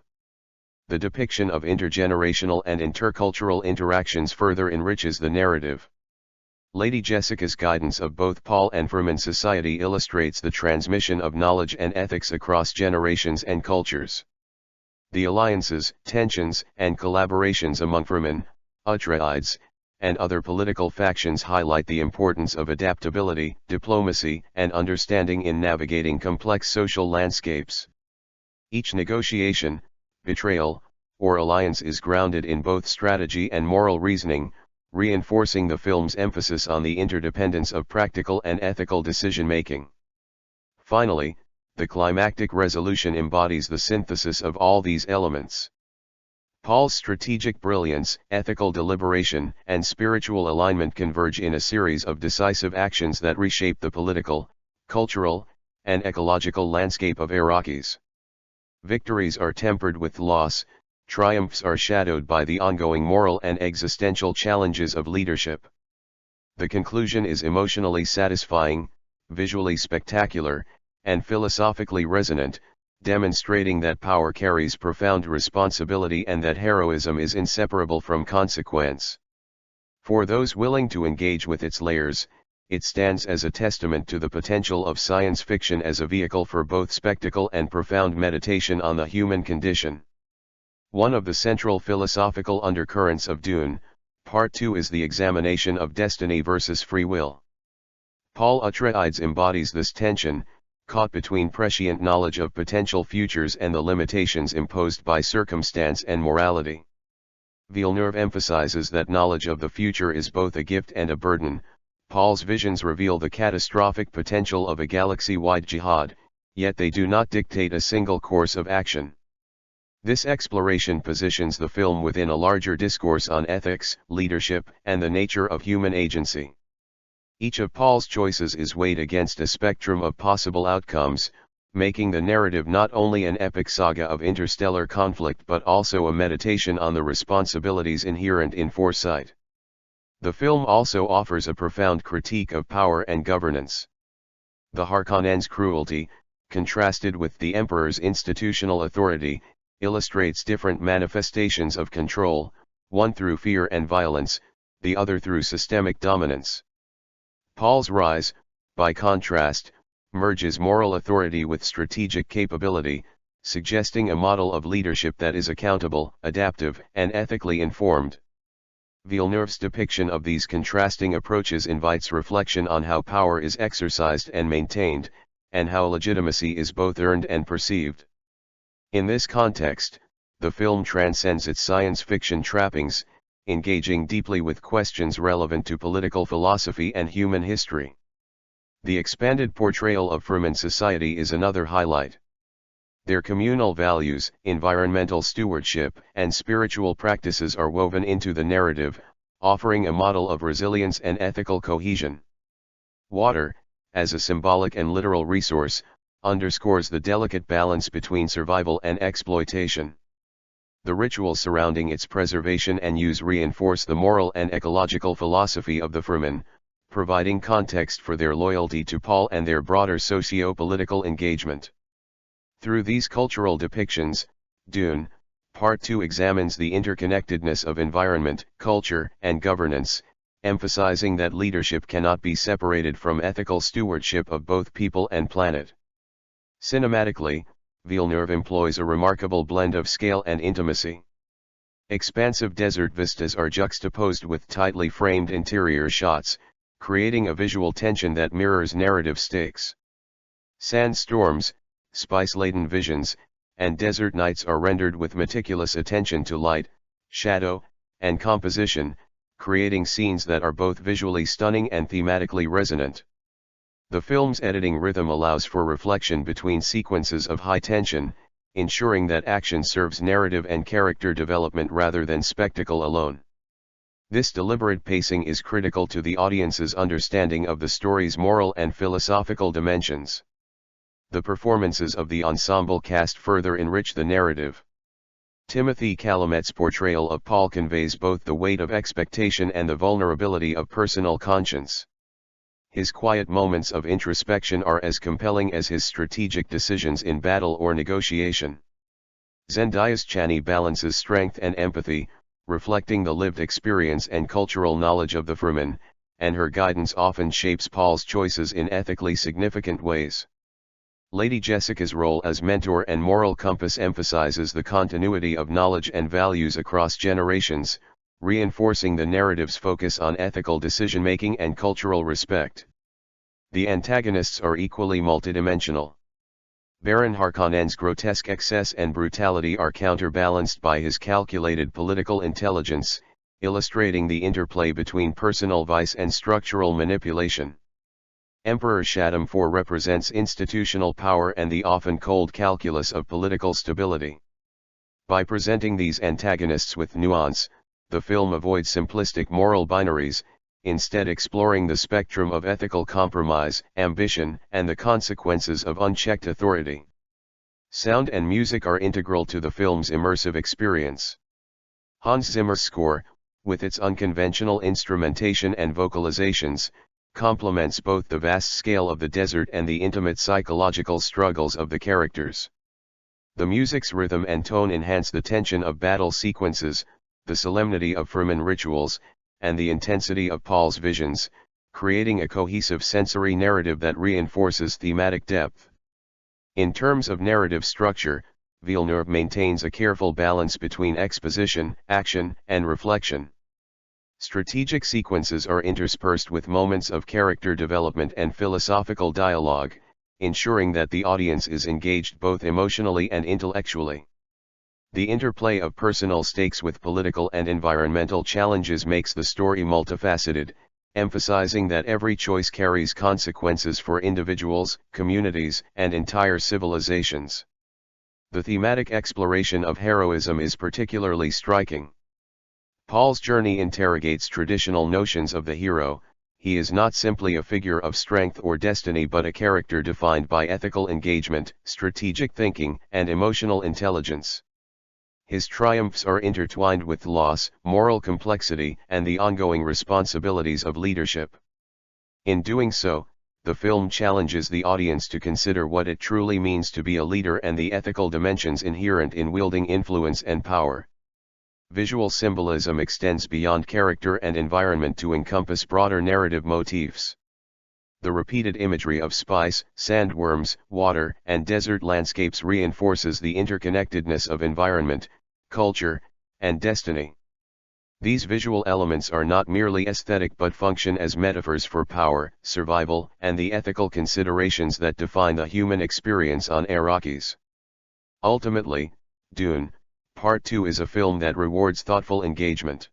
The depiction of intergenerational and intercultural interactions further enriches the narrative. Lady Jessica's guidance of both Paul and Fremen society illustrates the transmission of knowledge and ethics across generations and cultures. The alliances, tensions, and collaborations among Fremen, Atreides, and other political factions highlight the importance of adaptability, diplomacy, and understanding in navigating complex social landscapes. Each negotiation, betrayal, or alliance is grounded in both strategy and moral reasoning, reinforcing the film's emphasis on the interdependence of practical and ethical decision-making. Finally, the climactic resolution embodies the synthesis of all these elements. Paul's strategic brilliance, ethical deliberation, and spiritual alignment converge in a series of decisive actions that reshape the political, cultural, and ecological landscape of Arrakis. Victories are tempered with loss, triumphs are shadowed by the ongoing moral and existential challenges of leadership. The conclusion is emotionally satisfying, visually spectacular, and philosophically resonant, demonstrating that power carries profound responsibility and that heroism is inseparable from consequence. For those willing to engage with its layers, it stands as a testament to the potential of science fiction as a vehicle for both spectacle and profound meditation on the human condition. One of the central philosophical undercurrents of Dune, Part 2, is the examination of destiny versus free will. Paul Atreides embodies this tension, caught between prescient knowledge of potential futures and the limitations imposed by circumstance and morality. Villeneuve emphasizes that knowledge of the future is both a gift and a burden. Paul's visions reveal the catastrophic potential of a galaxy-wide jihad, yet they do not dictate a single course of action. This exploration positions the film within a larger discourse on ethics, leadership, and the nature of human agency. Each of Paul's choices is weighed against a spectrum of possible outcomes, making the narrative not only an epic saga of interstellar conflict but also a meditation on the responsibilities inherent in foresight. The film also offers a profound critique of power and governance. The Harkonnen's cruelty, contrasted with the Emperor's institutional authority, illustrates different manifestations of control, one through fear and violence, the other through systemic dominance. Paul's rise, by contrast, merges moral authority with strategic capability, suggesting a model of leadership that is accountable, adaptive, and ethically informed. Villeneuve's depiction of these contrasting approaches invites reflection on how power is exercised and maintained, and how legitimacy is both earned and perceived. In this context, the film transcends its science fiction trappings, engaging deeply with questions relevant to political philosophy and human history. The expanded portrayal of Fremen society is another highlight. Their communal values, environmental stewardship, and spiritual practices are woven into the narrative, offering a model of resilience and ethical cohesion. Water, as a symbolic and literal resource, underscores the delicate balance between survival and exploitation. The rituals surrounding its preservation and use reinforce the moral and ecological philosophy of the Fremen, providing context for their loyalty to Paul and their broader socio-political engagement. Through these cultural depictions, Dune, Part 2 examines the interconnectedness of environment, culture, and governance, emphasizing that leadership cannot be separated from ethical stewardship of both people and planet. Cinematically, Villeneuve employs a remarkable blend of scale and intimacy. Expansive desert vistas are juxtaposed with tightly framed interior shots, creating a visual tension that mirrors narrative stakes. Sandstorms, spice-laden visions, and desert nights are rendered with meticulous attention to light, shadow, and composition, creating scenes that are both visually stunning and thematically resonant. The film's editing rhythm allows for reflection between sequences of high tension, ensuring that action serves narrative and character development rather than spectacle alone. This deliberate pacing is critical to the audience's understanding of the story's moral and philosophical dimensions. The performances of the ensemble cast further enrich the narrative. Timothée Chalamet's portrayal of Paul conveys both the weight of expectation and the vulnerability of personal conscience. His quiet moments of introspection are as compelling as his strategic decisions in battle or negotiation. Zendaya's Chani balances strength and empathy, reflecting the lived experience and cultural knowledge of the Fremen, and her guidance often shapes Paul's choices in ethically significant ways. Lady Jessica's role as mentor and moral compass emphasizes the continuity of knowledge and values across generations, reinforcing the narrative's focus on ethical decision-making and cultural respect. The antagonists are equally multidimensional. Baron Harkonnen's grotesque excess and brutality are counterbalanced by his calculated political intelligence, illustrating the interplay between personal vice and structural manipulation. Emperor Shaddam IV represents institutional power and the often cold calculus of political stability. By presenting these antagonists with nuance, the film avoids simplistic moral binaries, instead exploring the spectrum of ethical compromise, ambition, and the consequences of unchecked authority. Sound and music are integral to the film's immersive experience. Hans Zimmer's score, with its unconventional instrumentation and vocalizations, complements both the vast scale of the desert and the intimate psychological struggles of the characters. The music's rhythm and tone enhance the tension of battle sequences, the solemnity of Fremen rituals, and the intensity of Paul's visions, creating a cohesive sensory narrative that reinforces thematic depth. In terms of narrative structure, Villeneuve maintains a careful balance between exposition, action, and reflection. Strategic sequences are interspersed with moments of character development and philosophical dialogue, ensuring that the audience is engaged both emotionally and intellectually. The interplay of personal stakes with political and environmental challenges makes the story multifaceted, emphasizing that every choice carries consequences for individuals, communities, and entire civilizations. The thematic exploration of heroism is particularly striking. Paul's journey interrogates traditional notions of the hero. He is not simply a figure of strength or destiny but a character defined by ethical engagement, strategic thinking, and emotional intelligence. His triumphs are intertwined with loss, moral complexity, and the ongoing responsibilities of leadership. In doing so, the film challenges the audience to consider what it truly means to be a leader and the ethical dimensions inherent in wielding influence and power. Visual symbolism extends beyond character and environment to encompass broader narrative motifs. The repeated imagery of spice, sandworms, water, and desert landscapes reinforces the interconnectedness of environment, culture, and destiny. These visual elements are not merely aesthetic but function as metaphors for power, survival, and the ethical considerations that define the human experience on Arrakis. Ultimately, Dune, Part 2 is a film that rewards thoughtful engagement.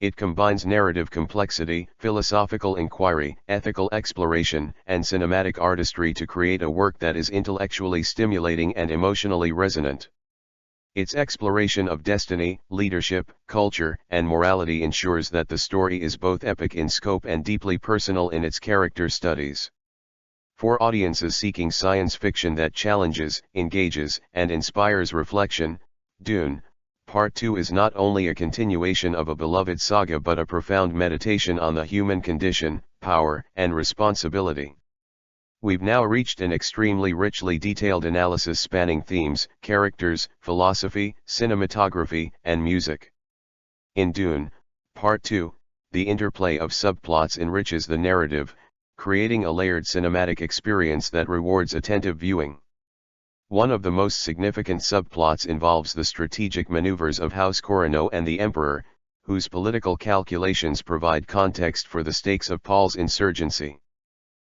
It combines narrative complexity, philosophical inquiry, ethical exploration, and cinematic artistry to create a work that is intellectually stimulating and emotionally resonant. Its exploration of destiny, leadership, culture, and morality ensures that the story is both epic in scope and deeply personal in its character studies. For audiences seeking science fiction that challenges, engages, and inspires reflection, Dune, Part 2 is not only a continuation of a beloved saga but a profound meditation on the human condition, power, and responsibility. We've now reached an extremely richly detailed analysis spanning themes, characters, philosophy, cinematography, and music. In Dune, Part 2, the interplay of subplots enriches the narrative, creating a layered cinematic experience that rewards attentive viewing. One of the most significant subplots involves the strategic maneuvers of House Corino and the Emperor, whose political calculations provide context for the stakes of Paul's insurgency.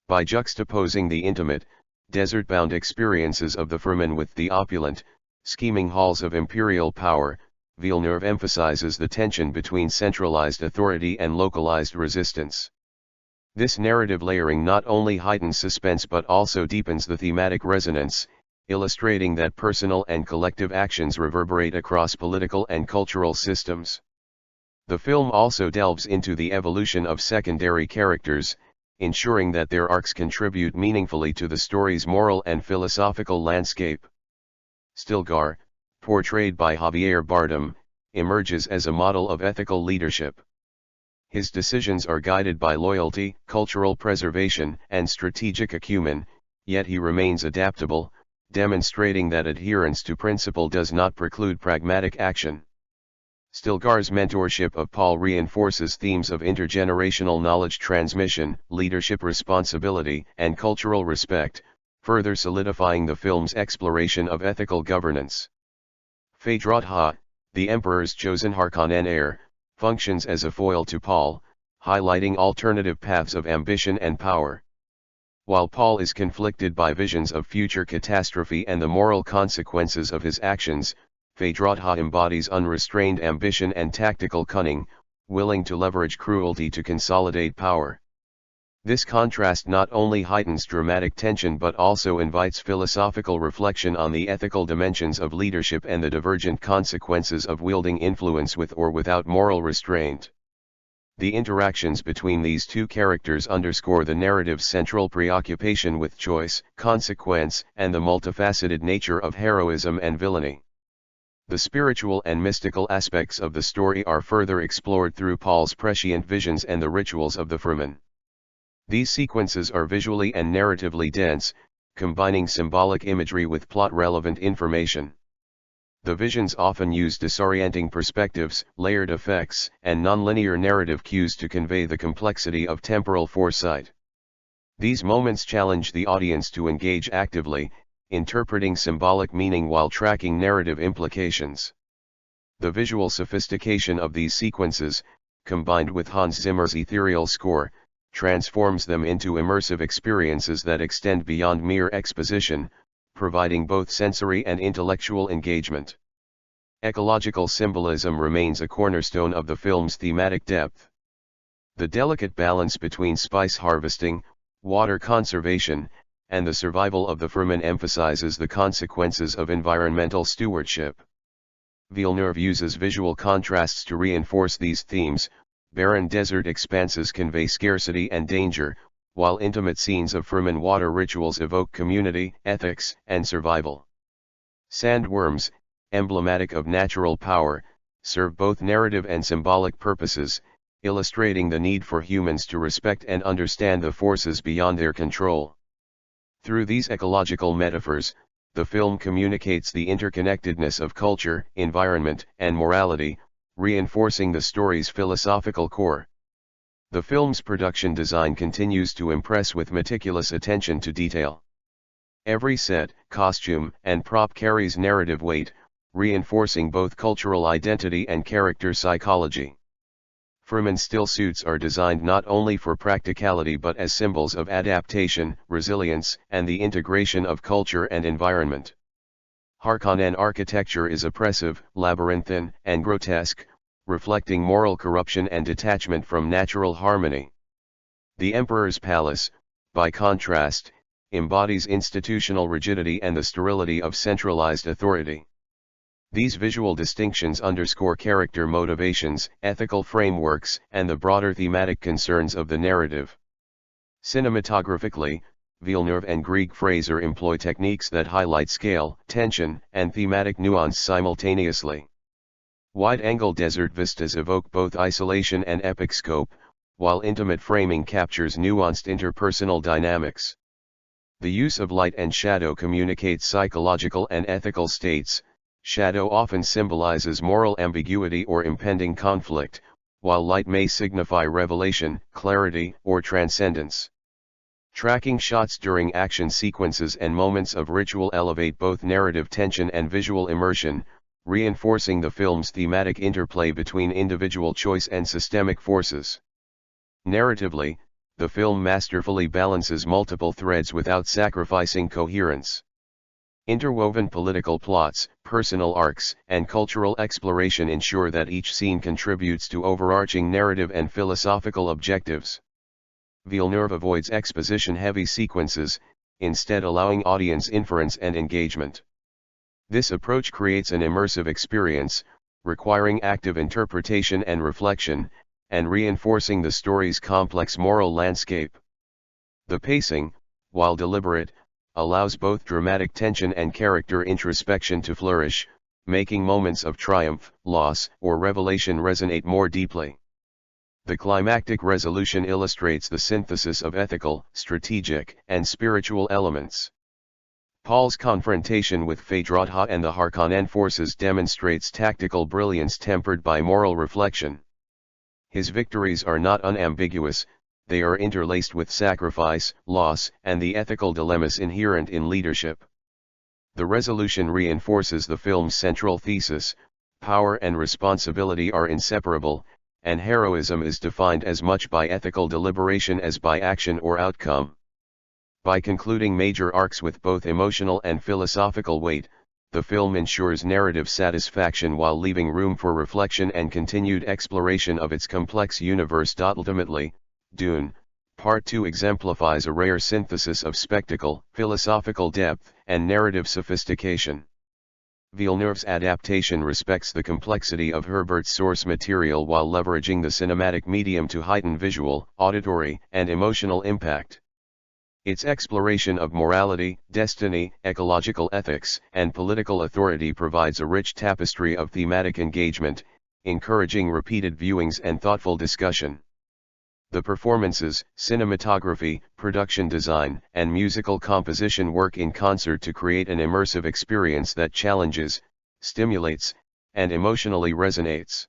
By juxtaposing the intimate, desert-bound experiences of the Fremen with the opulent, scheming halls of imperial power, Villeneuve emphasizes the tension between centralized authority and localized resistance. This narrative layering not only heightens suspense but also deepens the thematic resonance, illustrating that personal and collective actions reverberate across political and cultural systems. The film also delves into the evolution of secondary characters, ensuring that their arcs contribute meaningfully to the story's moral and philosophical landscape. Stilgar, portrayed by Javier Bardem, emerges as a model of ethical leadership. His decisions are guided by loyalty, cultural preservation, and strategic acumen, yet he remains adaptable, demonstrating that adherence to principle does not preclude pragmatic action. Stilgar's mentorship of Paul reinforces themes of intergenerational knowledge transmission, leadership responsibility, and cultural respect, further solidifying the film's exploration of ethical governance. Phaedra, the Emperor's chosen Harkonnen heir, functions as a foil to Paul, highlighting alternative paths of ambition and power. While Paul is conflicted by visions of future catastrophe and the moral consequences of his actions, Phaedra embodies unrestrained ambition and tactical cunning, willing to leverage cruelty to consolidate power. This contrast not only heightens dramatic tension but also invites philosophical reflection on the ethical dimensions of leadership and the divergent consequences of wielding influence with or without moral restraint. The interactions between these two characters underscore the narrative's central preoccupation with choice, consequence, and the multifaceted nature of heroism and villainy. The spiritual and mystical aspects of the story are further explored through Paul's prescient visions and the rituals of the Fremen. These sequences are visually and narratively dense, combining symbolic imagery with plot-relevant information. The visions often use disorienting perspectives, layered effects, and nonlinear narrative cues to convey the complexity of temporal foresight. These moments challenge the audience to engage actively, interpreting symbolic meaning while tracking narrative implications. The visual sophistication of these sequences, combined with Hans Zimmer's ethereal score, transforms them into immersive experiences that extend beyond mere exposition, providing both sensory and intellectual engagement. Ecological symbolism remains a cornerstone of the film's thematic depth. The delicate balance between spice harvesting, water conservation, and the survival of the Fremen emphasizes the consequences of environmental stewardship. Villeneuve uses visual contrasts to reinforce these themes. Barren desert expanses convey scarcity and danger, while intimate scenes of Fremen water rituals evoke community, ethics, and survival. Sandworms, emblematic of natural power, serve both narrative and symbolic purposes, illustrating the need for humans to respect and understand the forces beyond their control. Through these ecological metaphors, the film communicates the interconnectedness of culture, environment, and morality, reinforcing the story's philosophical core. The film's production design continues to impress with meticulous attention to detail. Every set, costume, and prop carries narrative weight, reinforcing both cultural identity and character psychology. Fremen still suits are designed not only for practicality but as symbols of adaptation, resilience, and the integration of culture and environment. Harkonnen architecture is oppressive, labyrinthine, and grotesque, reflecting moral corruption and detachment from natural harmony. The Emperor's Palace, by contrast, embodies institutional rigidity and the sterility of centralized authority. These visual distinctions underscore character motivations, ethical frameworks, and the broader thematic concerns of the narrative. Cinematographically, Villeneuve and Grieg Fraser employ techniques that highlight scale, tension, and thematic nuance simultaneously. Wide-angle desert vistas evoke both isolation and epic scope, while intimate framing captures nuanced interpersonal dynamics. The use of light and shadow communicates psychological and ethical states. Shadow often symbolizes moral ambiguity or impending conflict, while light may signify revelation, clarity, or transcendence. Tracking shots during action sequences and moments of ritual elevate both narrative tension and visual immersion, reinforcing the film's thematic interplay between individual choice and systemic forces. Narratively, the film masterfully balances multiple threads without sacrificing coherence. Interwoven political plots, personal arcs, and cultural exploration ensure that each scene contributes to overarching narrative and philosophical objectives. Villeneuve avoids exposition-heavy sequences, instead allowing audience inference and engagement. This approach creates an immersive experience, requiring active interpretation and reflection, and reinforcing the story's complex moral landscape. The pacing, while deliberate, allows both dramatic tension and character introspection to flourish, making moments of triumph, loss, or revelation resonate more deeply. The climactic resolution illustrates the synthesis of ethical, strategic, and spiritual elements. Paul's confrontation with Phaedra and the Harkonnen forces demonstrates tactical brilliance tempered by moral reflection. His victories are not unambiguous, they are interlaced with sacrifice, loss, and the ethical dilemmas inherent in leadership. The resolution reinforces the film's central thesis: power and responsibility are inseparable, and heroism is defined as much by ethical deliberation as by action or outcome. By concluding major arcs with both emotional and philosophical weight, the film ensures narrative satisfaction while leaving room for reflection and continued exploration of its complex universe. Ultimately, Dune, Part 2 exemplifies a rare synthesis of spectacle, philosophical depth, and narrative sophistication. Villeneuve's adaptation respects the complexity of Herbert's source material while leveraging the cinematic medium to heighten visual, auditory, and emotional impact. Its exploration of morality, destiny, ecological ethics, and political authority provides a rich tapestry of thematic engagement, encouraging repeated viewings and thoughtful discussion. The performances, cinematography, production design, and musical composition work in concert to create an immersive experience that challenges, stimulates, and emotionally resonates.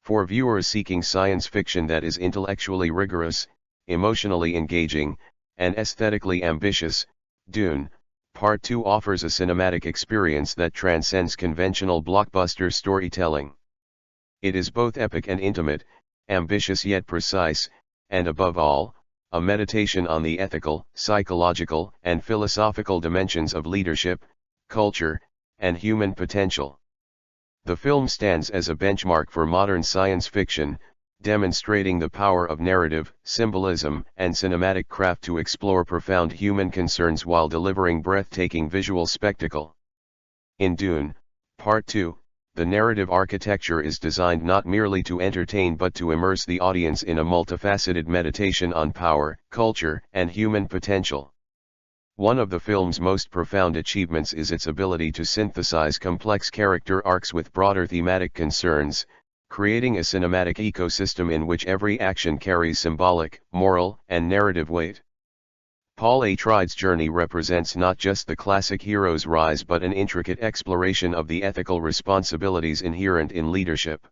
For viewers seeking science fiction that is intellectually rigorous, emotionally engaging, and aesthetically ambitious, Dune, Part 2 offers a cinematic experience that transcends conventional blockbuster storytelling. It is both epic and intimate, ambitious yet precise, and above all, a meditation on the ethical, psychological, and philosophical dimensions of leadership, culture, and human potential. The film stands as a benchmark for modern science fiction, demonstrating the power of narrative, symbolism, and cinematic craft to explore profound human concerns while delivering breathtaking visual spectacle. In Dune, Part 2, the narrative architecture is designed not merely to entertain but to immerse the audience in a multifaceted meditation on power, culture, and human potential. One of the film's most profound achievements is its ability to synthesize complex character arcs with broader thematic concerns, creating a cinematic ecosystem in which every action carries symbolic, moral, and narrative weight. Paul Atreides' journey represents not just the classic hero's rise but an intricate exploration of the ethical responsibilities inherent in leadership.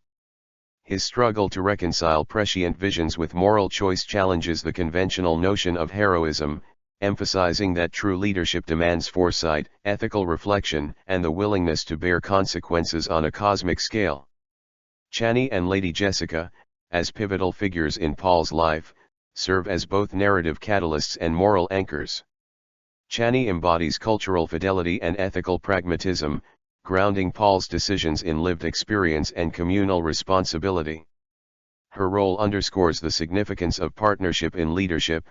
His struggle to reconcile prescient visions with moral choice challenges the conventional notion of heroism, emphasizing that true leadership demands foresight, ethical reflection, and the willingness to bear consequences on a cosmic scale. Chani and Lady Jessica, as pivotal figures in Paul's life, serve as both narrative catalysts and moral anchors. Chani embodies cultural fidelity and ethical pragmatism, grounding Paul's decisions in lived experience and communal responsibility. Her role underscores the significance of partnership in leadership,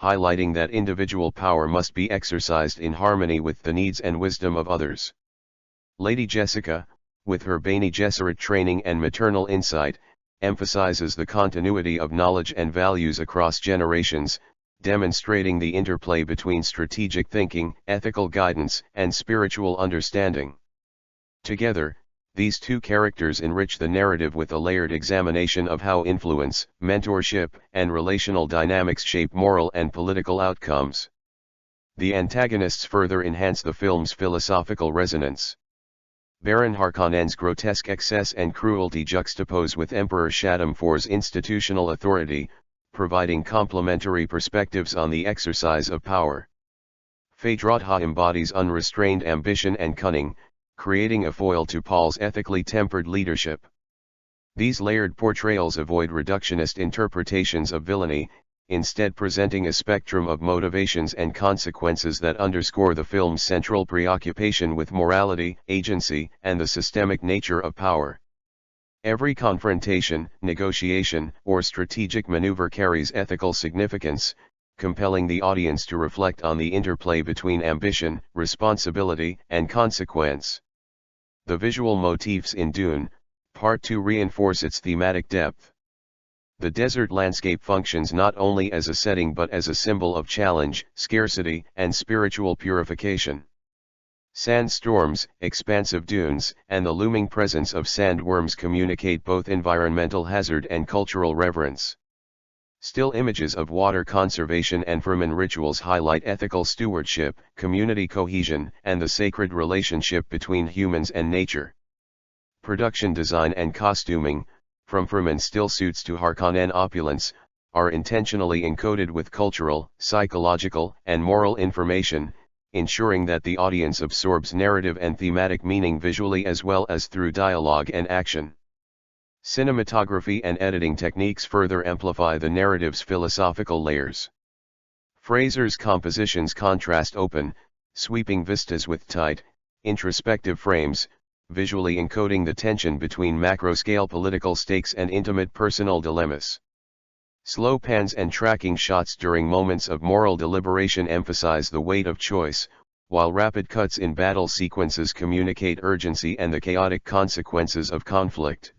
highlighting that individual power must be exercised in harmony with the needs and wisdom of others. Lady Jessica, with her Bene Gesserit training and maternal insight, emphasizes the continuity of knowledge and values across generations, demonstrating the interplay between strategic thinking, ethical guidance, and spiritual understanding. Together, these two characters enrich the narrative with a layered examination of how influence, mentorship, and relational dynamics shape moral and political outcomes. The antagonists further enhance the film's philosophical resonance. Baron Harkonnen's grotesque excess and cruelty juxtapose with Emperor Shaddam IV's institutional authority, providing complementary perspectives on the exercise of power. Feyd-Rautha embodies unrestrained ambition and cunning, creating a foil to Paul's ethically tempered leadership. These layered portrayals avoid reductionist interpretations of villainy, instead presenting a spectrum of motivations and consequences that underscore the film's central preoccupation with morality, agency, and the systemic nature of power. Every confrontation, negotiation, or strategic maneuver carries ethical significance, compelling the audience to reflect on the interplay between ambition, responsibility, and consequence. The visual motifs in Dune, Part 2 reinforce its thematic depth. The desert landscape functions not only as a setting but as a symbol of challenge, scarcity, and spiritual purification. Sandstorms, expansive dunes, and the looming presence of sandworms communicate both environmental hazard and cultural reverence. Still images of water conservation and Fremen rituals highlight ethical stewardship, community cohesion, and the sacred relationship between humans and nature. Production design and costuming, from Fremen still suits to Harkonnen opulence, are intentionally encoded with cultural, psychological, and moral information, ensuring that the audience absorbs narrative and thematic meaning visually as well as through dialogue and action. Cinematography and editing techniques further amplify the narrative's philosophical layers. Fraser's compositions contrast open, sweeping vistas with tight, introspective frames, visually encoding the tension between macro-scale political stakes and intimate personal dilemmas. Slow pans and tracking shots during moments of moral deliberation emphasize the weight of choice, while rapid cuts in battle sequences communicate urgency and the chaotic consequences of conflict.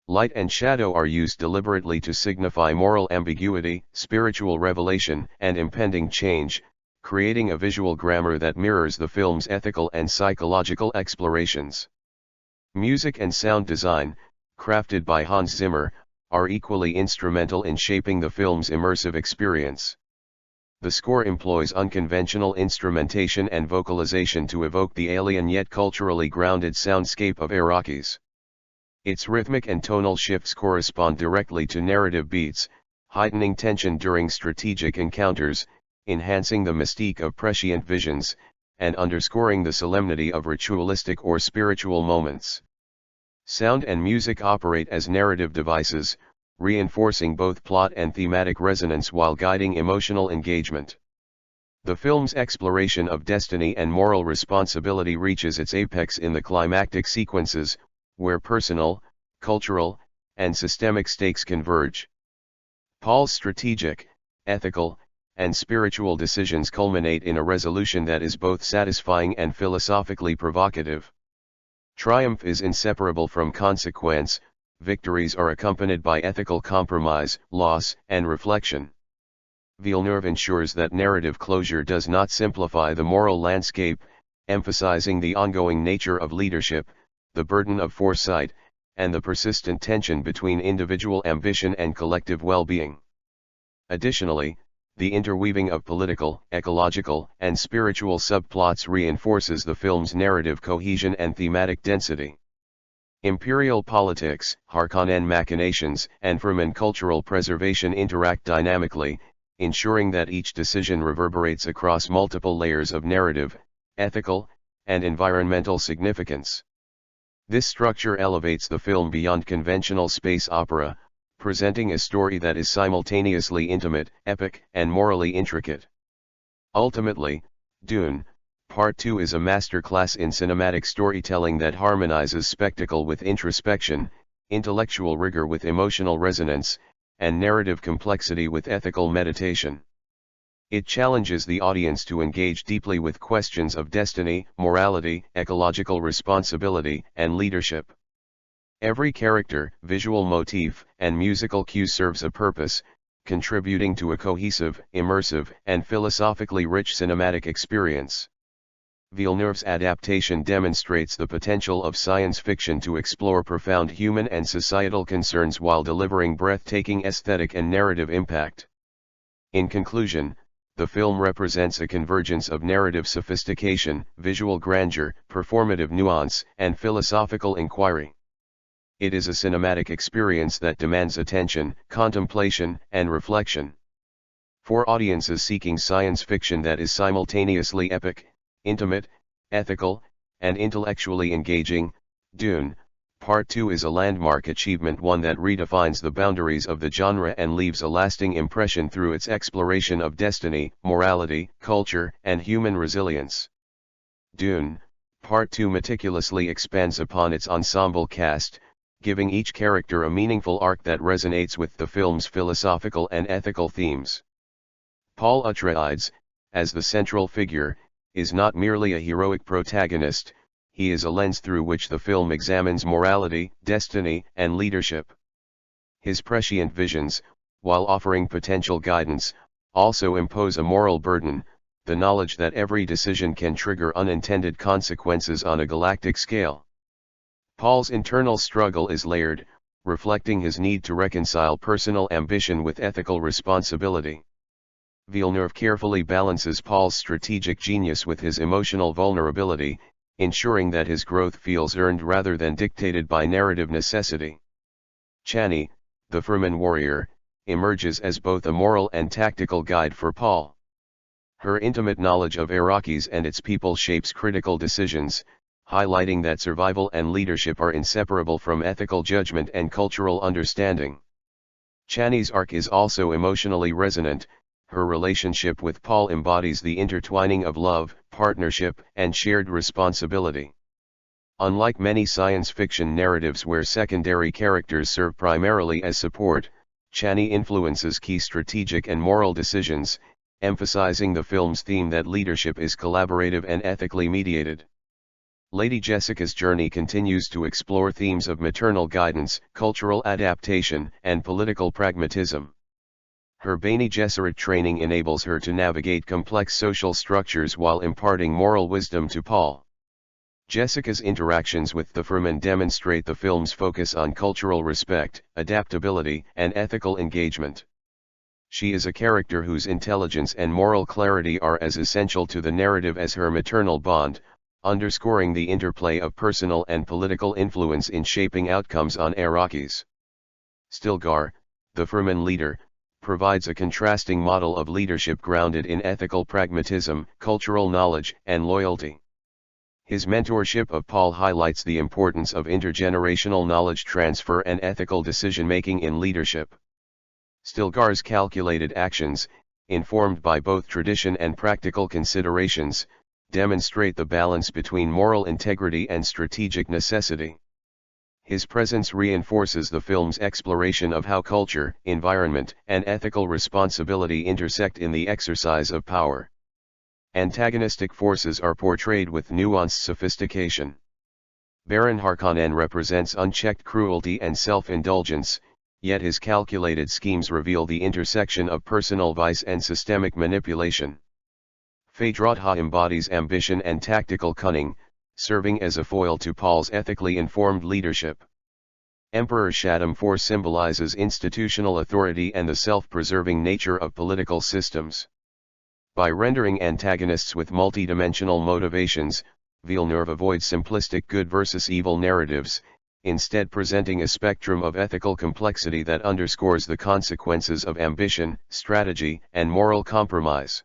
Light and shadow are used deliberately to signify moral ambiguity, spiritual revelation, and impending change, creating a visual grammar that mirrors the film's ethical and psychological explorations. Music and sound design, crafted by Hans Zimmer, are equally instrumental in shaping the film's immersive experience. The score employs unconventional instrumentation and vocalization to evoke the alien yet culturally grounded soundscape of Arrakis. Its rhythmic and tonal shifts correspond directly to narrative beats, heightening tension during strategic encounters, enhancing the mystique of prescient visions, and underscoring the solemnity of ritualistic or spiritual moments. Sound and music operate as narrative devices, reinforcing both plot and thematic resonance while guiding emotional engagement. The film's exploration of destiny and moral responsibility reaches its apex in the climactic sequences, where personal, cultural, and systemic stakes converge. Paul's strategic, ethical, and spiritual decisions culminate in a resolution that is both satisfying and philosophically provocative. Triumph is inseparable from consequence, victories are accompanied by ethical compromise, loss, and reflection. Villeneuve ensures that narrative closure does not simplify the moral landscape, emphasizing the ongoing nature of leadership, the burden of foresight, and the persistent tension between individual ambition and collective well-being. Additionally, the interweaving of political, ecological, and spiritual subplots reinforces the film's narrative cohesion and thematic density. Imperial politics, Harkonnen machinations, and Fremen cultural preservation interact dynamically, ensuring that each decision reverberates across multiple layers of narrative, ethical, and environmental significance. This structure elevates the film beyond conventional space opera, presenting a story that is simultaneously intimate, epic, and morally intricate. Ultimately, Dune, Part 2 is a masterclass in cinematic storytelling that harmonizes spectacle with introspection, intellectual rigor with emotional resonance, and narrative complexity with ethical meditation. It challenges the audience to engage deeply with questions of destiny, morality, ecological responsibility, and leadership. Every character, visual motif, and musical cue serves a purpose, contributing to a cohesive, immersive, and philosophically rich cinematic experience. Villeneuve's adaptation demonstrates the potential of science fiction to explore profound human and societal concerns while delivering breathtaking aesthetic and narrative impact. In conclusion, the film represents a convergence of narrative sophistication, visual grandeur, performative nuance, and philosophical inquiry. It is a cinematic experience that demands attention, contemplation, and reflection. For audiences seeking science fiction that is simultaneously epic, intimate, ethical, and intellectually engaging, Dune, Part 2 is a landmark achievement, one that redefines the boundaries of the genre and leaves a lasting impression through its exploration of destiny, morality, culture, and human resilience. Dune, Part 2 meticulously expands upon its ensemble cast, giving each character a meaningful arc that resonates with the film's philosophical and ethical themes. Paul Atreides, as the central figure, is not merely a heroic protagonist, he is a lens through which the film examines morality, destiny, and leadership. His prescient visions, while offering potential guidance, also impose a moral burden, the knowledge that every decision can trigger unintended consequences on a galactic scale. Paul's internal struggle is layered, reflecting his need to reconcile personal ambition with ethical responsibility. Villeneuve carefully balances Paul's strategic genius with his emotional vulnerability, ensuring that his growth feels earned rather than dictated by narrative necessity. Chani, the Fremen warrior, emerges as both a moral and tactical guide for Paul. Her intimate knowledge of Arrakis and its people shapes critical decisions, highlighting that survival and leadership are inseparable from ethical judgment and cultural understanding. Chani's arc is also emotionally resonant. Her relationship with Paul embodies the intertwining of love, partnership, and shared responsibility. Unlike many science fiction narratives where secondary characters serve primarily as support, Chani influences key strategic and moral decisions, emphasizing the film's theme that leadership is collaborative and ethically mediated. Lady Jessica's journey continues to explore themes of maternal guidance, cultural adaptation, and political pragmatism. Her Bene Gesserit training enables her to navigate complex social structures while imparting moral wisdom to Paul. Jessica's interactions with the Fremen demonstrate the film's focus on cultural respect, adaptability, and ethical engagement. She is a character whose intelligence and moral clarity are as essential to the narrative as her maternal bond, underscoring the interplay of personal and political influence in shaping outcomes on Arrakis. Stilgar, the Fremen leader, provides a contrasting model of leadership grounded in ethical pragmatism, cultural knowledge, and loyalty. His mentorship of Paul highlights the importance of intergenerational knowledge transfer and ethical decision-making in leadership. Stilgar's calculated actions, informed by both tradition and practical considerations, demonstrate the balance between moral integrity and strategic necessity. His presence reinforces the film's exploration of how culture, environment, and ethical responsibility intersect in the exercise of power. Antagonistic forces are portrayed with nuanced sophistication. Baron Harkonnen represents unchecked cruelty and self-indulgence, yet his calculated schemes reveal the intersection of personal vice and systemic manipulation. Phaedra embodies ambition and tactical cunning, serving as a foil to Paul's ethically informed leadership. Emperor Shaddam IV symbolizes institutional authority and the self-preserving nature of political systems. By rendering antagonists with multidimensional motivations, Villeneuve avoids simplistic good versus evil narratives, instead presenting a spectrum of ethical complexity that underscores the consequences of ambition, strategy, and moral compromise.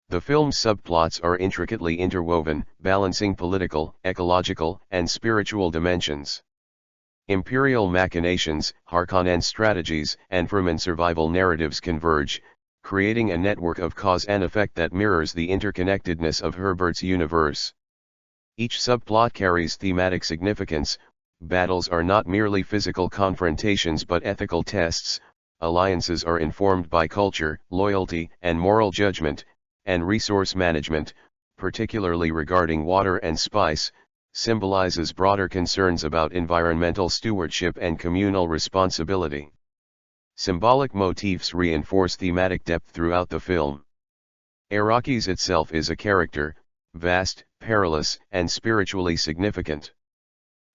The film's subplots are intricately interwoven, balancing political, ecological, and spiritual dimensions. Imperial machinations, Harkonnen strategies, and Fremen survival narratives converge, creating a network of cause and effect that mirrors the interconnectedness of Herbert's universe. Each subplot carries thematic significance. Battles are not merely physical confrontations but ethical tests, alliances are informed by culture, loyalty, and moral judgment, and resource management, particularly regarding water and spice, symbolizes broader concerns about environmental stewardship and communal responsibility. Symbolic motifs reinforce thematic depth throughout the film. Arrakis itself is a character, vast, perilous, and spiritually significant.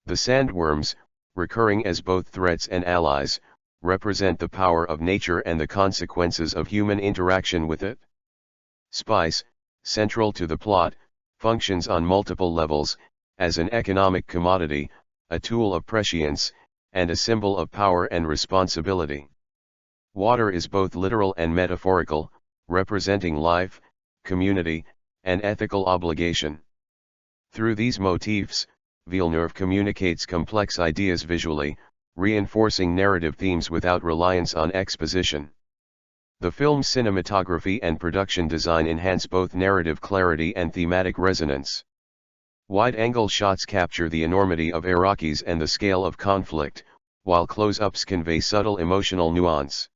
The sandworms, recurring as both threats and allies, represent the power of nature and the consequences of human interaction with it. Spice, central to the plot, functions on multiple levels, as an economic commodity, a tool of prescience, and a symbol of power and responsibility. Water is both literal and metaphorical, representing life, community, and ethical obligation. Through these motifs, Villeneuve communicates complex ideas visually, reinforcing narrative themes without reliance on exposition. The film's cinematography and production design enhance both narrative clarity and thematic resonance. Wide-angle shots capture the enormity of Arrakis and the scale of conflict, while close-ups convey subtle emotional nuance.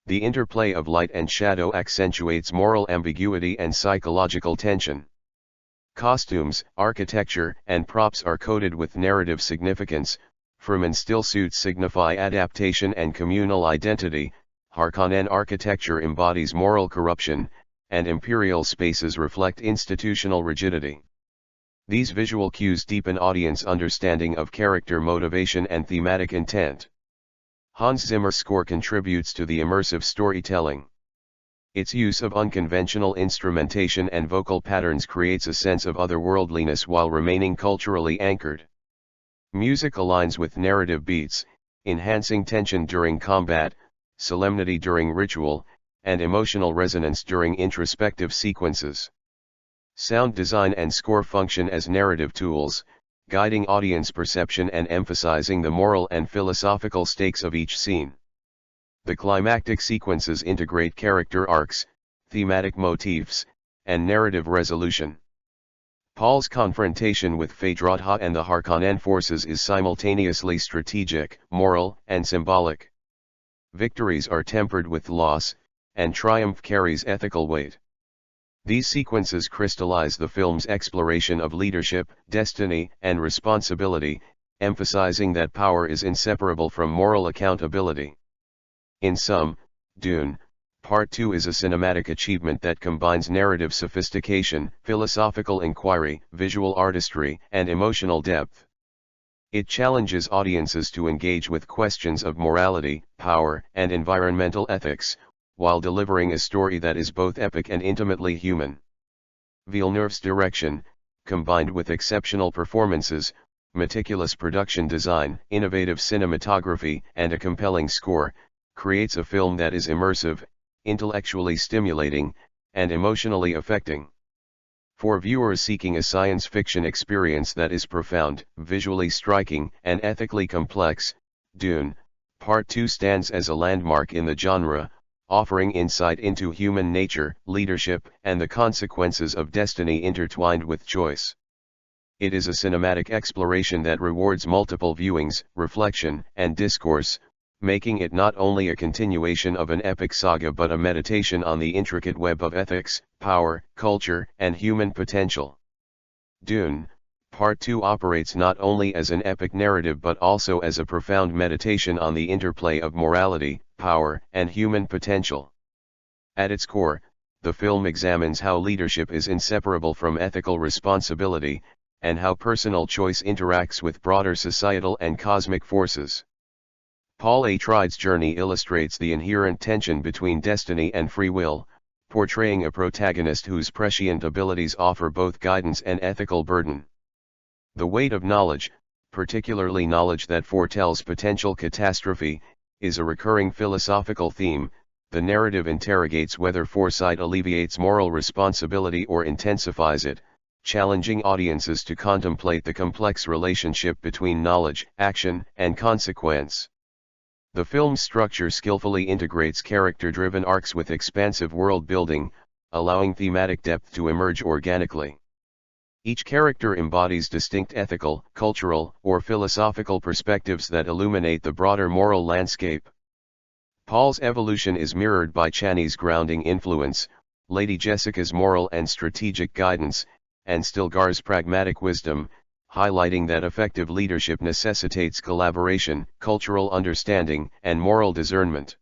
The interplay of light and shadow accentuates moral ambiguity and psychological tension. Costumes, architecture, and props are coded with narrative significance. Fremen still suits signify adaptation and communal identity, Harkonnen architecture embodies moral corruption, and imperial spaces reflect institutional rigidity. These visual cues deepen audience understanding of character motivation and thematic intent. Hans Zimmer's score contributes to the immersive storytelling. Its use of unconventional instrumentation and vocal patterns creates a sense of otherworldliness while remaining culturally anchored. Music aligns with narrative beats, enhancing tension during combat, solemnity during ritual, and emotional resonance during introspective sequences. Sound design and score function as narrative tools, guiding audience perception and emphasizing the moral and philosophical stakes of each scene. The climactic sequences integrate character arcs, thematic motifs, and narrative resolution. Paul's confrontation with Feyd-Rautha and the Harkonnen forces is simultaneously strategic, moral, and symbolic. Victories are tempered with loss, and triumph carries ethical weight. These sequences crystallize the film's exploration of leadership, destiny, and responsibility, emphasizing that power is inseparable from moral accountability. In sum, Dune, Part 2 is a cinematic achievement that combines narrative sophistication, philosophical inquiry, visual artistry, and emotional depth. It challenges audiences to engage with questions of morality, power, and environmental ethics, while delivering a story that is both epic and intimately human. Villeneuve's direction, combined with exceptional performances, meticulous production design, innovative cinematography, and a compelling score, creates a film that is immersive, intellectually stimulating, and emotionally affecting. For viewers seeking a science fiction experience that is profound, visually striking, and ethically complex, Dune, Part 2 stands as a landmark in the genre, offering insight into human nature, leadership, and the consequences of destiny intertwined with choice. It is a cinematic exploration that rewards multiple viewings, reflection, and discourse, making it not only a continuation of an epic saga but a meditation on the intricate web of ethics, power, culture, and human potential. Dune, Part 2 operates not only as an epic narrative but also as a profound meditation on the interplay of morality, power, and human potential. At its core, the film examines how leadership is inseparable from ethical responsibility, and how personal choice interacts with broader societal and cosmic forces. Paul Atreides' journey illustrates the inherent tension between destiny and free will, portraying a protagonist whose prescient abilities offer both guidance and ethical burden. The weight of knowledge, particularly knowledge that foretells potential catastrophe, is a recurring philosophical theme. The narrative interrogates whether foresight alleviates moral responsibility or intensifies it, challenging audiences to contemplate the complex relationship between knowledge, action, and consequence. The film's structure skillfully integrates character-driven arcs with expansive world-building, allowing thematic depth to emerge organically. Each character embodies distinct ethical, cultural, or philosophical perspectives that illuminate the broader moral landscape. Paul's evolution is mirrored by Chani's grounding influence, Lady Jessica's moral and strategic guidance, and Stilgar's pragmatic wisdom, highlighting that effective leadership necessitates collaboration, cultural understanding, and moral discernment.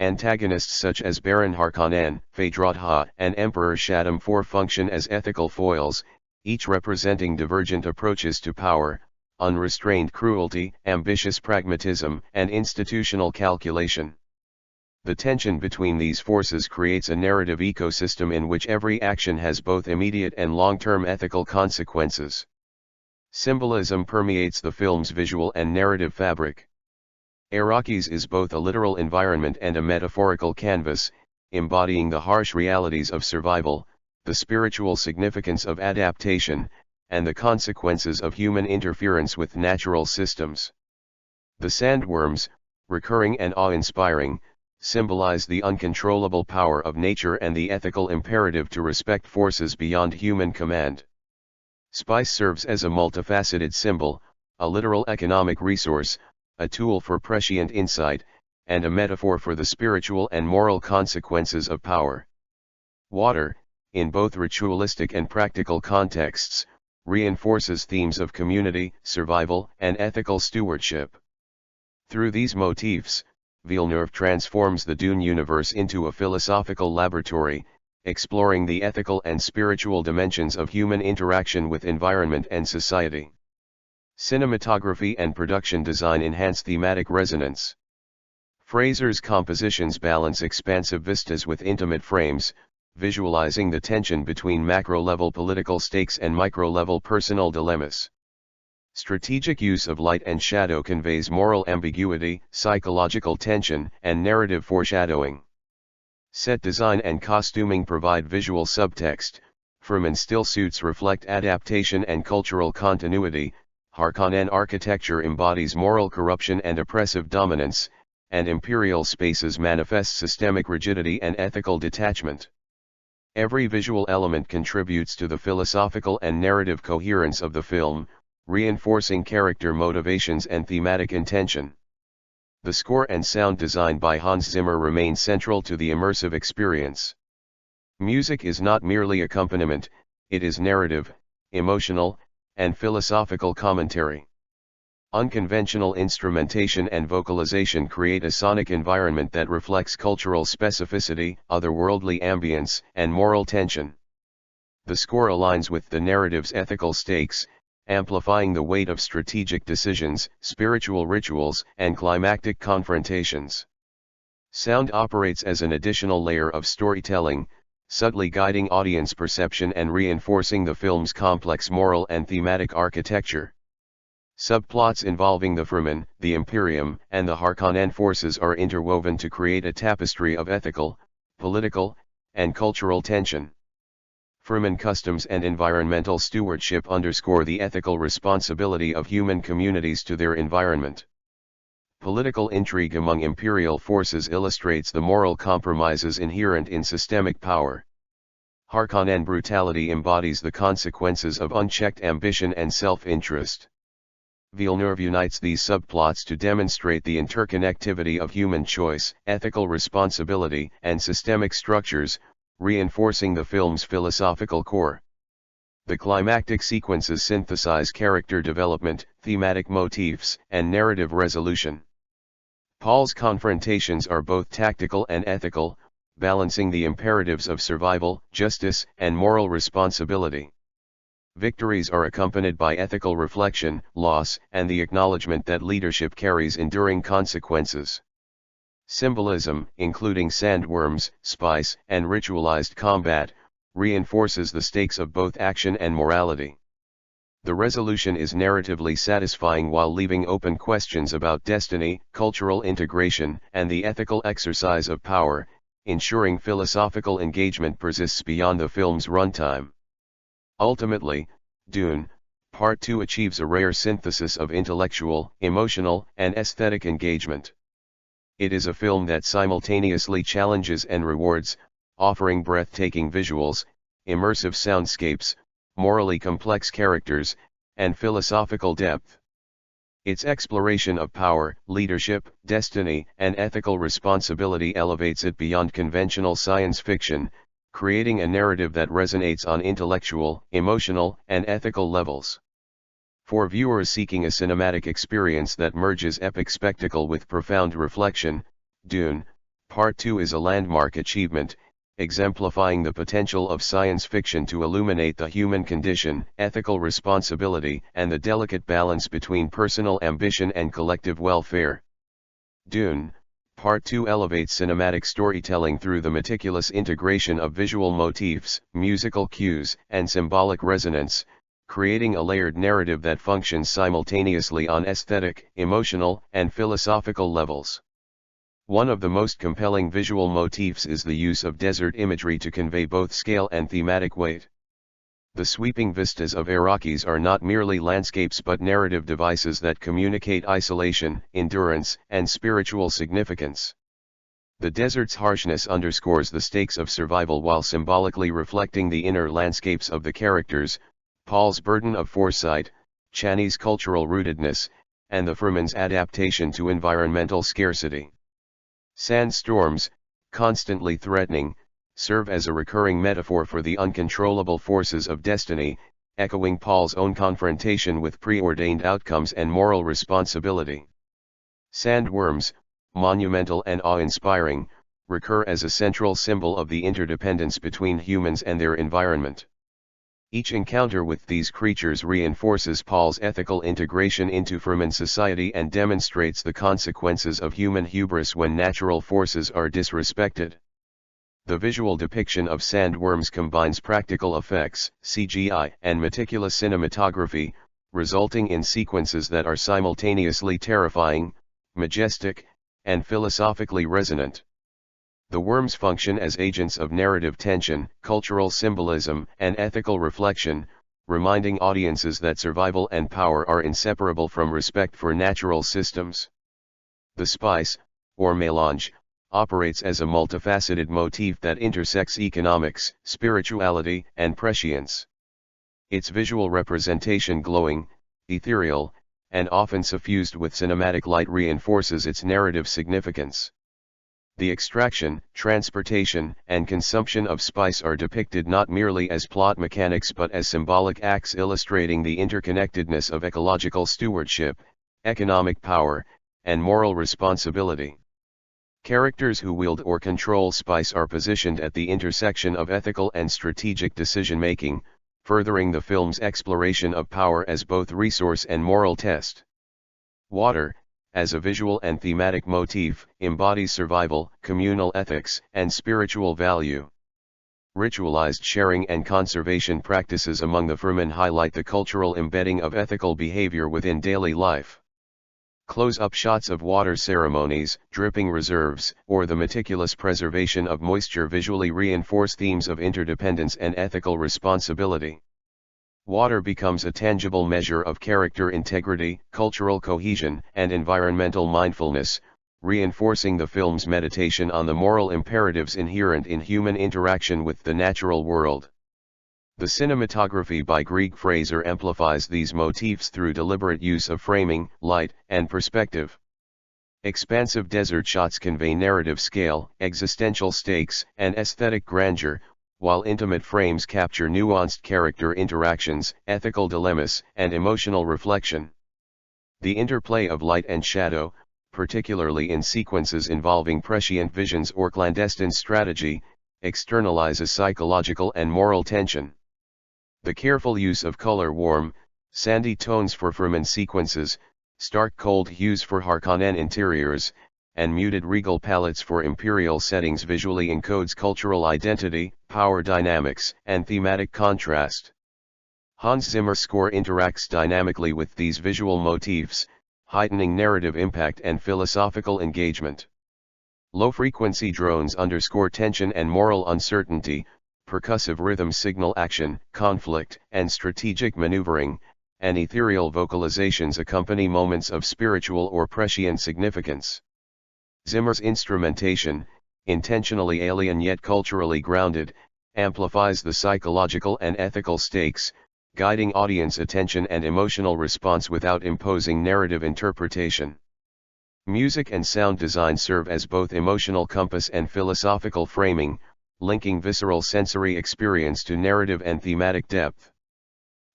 Antagonists such as Baron Harkonnen, Phaedra, and Emperor Shaddam IV function as ethical foils, each representing divergent approaches to power, unrestrained cruelty, ambitious pragmatism, and institutional calculation. The tension between these forces creates a narrative ecosystem in which every action has both immediate and long-term ethical consequences. Symbolism permeates the film's visual and narrative fabric. Arrakis is both a literal environment and a metaphorical canvas, embodying the harsh realities of survival, the spiritual significance of adaptation, and the consequences of human interference with natural systems. The sandworms, recurring and awe-inspiring, symbolize the uncontrollable power of nature and the ethical imperative to respect forces beyond human command. Spice serves as a multifaceted symbol, a literal economic resource, a tool for prescient insight, and a metaphor for the spiritual and moral consequences of power. Water, in both ritualistic and practical contexts, reinforces themes of community, survival, and ethical stewardship. Through these motifs, Villeneuve transforms the Dune universe into a philosophical laboratory, exploring the ethical and spiritual dimensions of human interaction with environment and society. Cinematography and production design enhance thematic resonance. Fraser's compositions balance expansive vistas with intimate frames, visualizing the tension between macro-level political stakes and micro-level personal dilemmas. Strategic use of light and shadow conveys moral ambiguity, psychological tension, and narrative foreshadowing. Set design and costuming provide visual subtext. Fremen still suits reflect adaptation and cultural continuity. Harkonnen architecture embodies moral corruption and oppressive dominance, and imperial spaces manifest systemic rigidity and ethical detachment. Every visual element contributes to the philosophical and narrative coherence of the film, reinforcing character motivations and thematic intention. The score and sound design by Hans Zimmer remain central to the immersive experience. Music is not merely accompaniment, it is narrative, emotional, and philosophical commentary. Unconventional instrumentation and vocalization create a sonic environment that reflects cultural specificity, otherworldly ambience, and moral tension. The score aligns with the narrative's ethical stakes, amplifying the weight of strategic decisions, spiritual rituals, and climactic confrontations. Sound operates as an additional layer of storytelling, subtly guiding audience perception and reinforcing the film's complex moral and thematic architecture. Subplots involving the Fremen, the Imperium, and the Harkonnen forces are interwoven to create a tapestry of ethical, political, and cultural tension. Fremen customs and environmental stewardship underscore the ethical responsibility of human communities to their environment. Political intrigue among imperial forces illustrates the moral compromises inherent in systemic power. Harkonnen brutality embodies the consequences of unchecked ambition and self-interest. Villeneuve unites these subplots to demonstrate the interconnectivity of human choice, ethical responsibility, and systemic structures, reinforcing the film's philosophical core. The climactic sequences synthesize character development, thematic motifs, and narrative resolution. Paul's confrontations are both tactical and ethical, balancing the imperatives of survival, justice, and moral responsibility. Victories are accompanied by ethical reflection, loss, and the acknowledgement that leadership carries enduring consequences. Symbolism, including sandworms, spice, and ritualized combat, reinforces the stakes of both action and morality. The resolution is narratively satisfying while leaving open questions about destiny, cultural integration, and the ethical exercise of power, ensuring philosophical engagement persists beyond the film's runtime. Ultimately, Dune, Part 2 achieves a rare synthesis of intellectual, emotional, and aesthetic engagement. It is a film that simultaneously challenges and rewards, offering breathtaking visuals, immersive soundscapes, morally complex characters, and philosophical depth. Its exploration of power, leadership, destiny, and ethical responsibility elevates it beyond conventional science fiction, creating a narrative that resonates on intellectual, emotional, and ethical levels. For viewers seeking a cinematic experience that merges epic spectacle with profound reflection, Dune, Part 2 is a landmark achievement, exemplifying the potential of science fiction to illuminate the human condition, ethical responsibility, and the delicate balance between personal ambition and collective welfare. Dune, Part 2 elevates cinematic storytelling through the meticulous integration of visual motifs, musical cues, and symbolic resonance, creating a layered narrative that functions simultaneously on aesthetic, emotional, and philosophical levels. One of the most compelling visual motifs is the use of desert imagery to convey both scale and thematic weight. The sweeping vistas of Arrakis are not merely landscapes but narrative devices that communicate isolation, endurance, and spiritual significance. The desert's harshness underscores the stakes of survival while symbolically reflecting the inner landscapes of the characters, Paul's burden of foresight, Chani's cultural rootedness, and the Fremen's adaptation to environmental scarcity. Sandstorms, constantly threatening, serve as a recurring metaphor for the uncontrollable forces of destiny, echoing Paul's own confrontation with preordained outcomes and moral responsibility. Sandworms, monumental and awe-inspiring, recur as a central symbol of the interdependence between humans and their environment. Each encounter with these creatures reinforces Paul's ethical integration into Fremen society and demonstrates the consequences of human hubris when natural forces are disrespected. The visual depiction of sandworms combines practical effects, CGI, and meticulous cinematography, resulting in sequences that are simultaneously terrifying, majestic, and philosophically resonant. The worms function as agents of narrative tension, cultural symbolism, and ethical reflection, reminding audiences that survival and power are inseparable from respect for natural systems. The spice, or melange, operates as a multifaceted motif that intersects economics, spirituality, and prescience. Its visual representation glowing, ethereal, and often suffused with cinematic light reinforces its narrative significance. The extraction, transportation, and consumption of spice are depicted not merely as plot mechanics but as symbolic acts illustrating the interconnectedness of ecological stewardship, economic power, and moral responsibility. Characters who wield or control spice are positioned at the intersection of ethical and strategic decision-making, furthering the film's exploration of power as both resource and moral test. Water, as a visual and thematic motif, embodies survival, communal ethics, and spiritual value. Ritualized sharing and conservation practices among the Fremen highlight the cultural embedding of ethical behavior within daily life. Close-up shots of water ceremonies, dripping reserves, or the meticulous preservation of moisture visually reinforce themes of interdependence and ethical responsibility. Water becomes a tangible measure of character integrity, cultural cohesion, and environmental mindfulness, reinforcing the film's meditation on the moral imperatives inherent in human interaction with the natural world. The cinematography by Greg Fraser amplifies these motifs through deliberate use of framing, light, and perspective. Expansive desert shots convey narrative scale, existential stakes, and aesthetic grandeur, while intimate frames capture nuanced character interactions, ethical dilemmas, and emotional reflection. The interplay of light and shadow, particularly in sequences involving prescient visions or clandestine strategy, externalizes psychological and moral tension. The careful use of color warm, sandy tones for Fremen sequences, stark cold hues for Harkonnen interiors, and muted regal palettes for imperial settings visually encodes cultural identity, power dynamics, and thematic contrast. Hans Zimmer's score interacts dynamically with these visual motifs, heightening narrative impact and philosophical engagement. Low-frequency drones underscore tension and moral uncertainty, percussive rhythms signal action, conflict, and strategic maneuvering, and ethereal vocalizations accompany moments of spiritual or prescient significance. Zimmer's instrumentation, intentionally alien yet culturally grounded, amplifies the psychological and ethical stakes, guiding audience attention and emotional response without imposing narrative interpretation. Music and sound design serve as both emotional compass and philosophical framing, linking visceral sensory experience to narrative and thematic depth.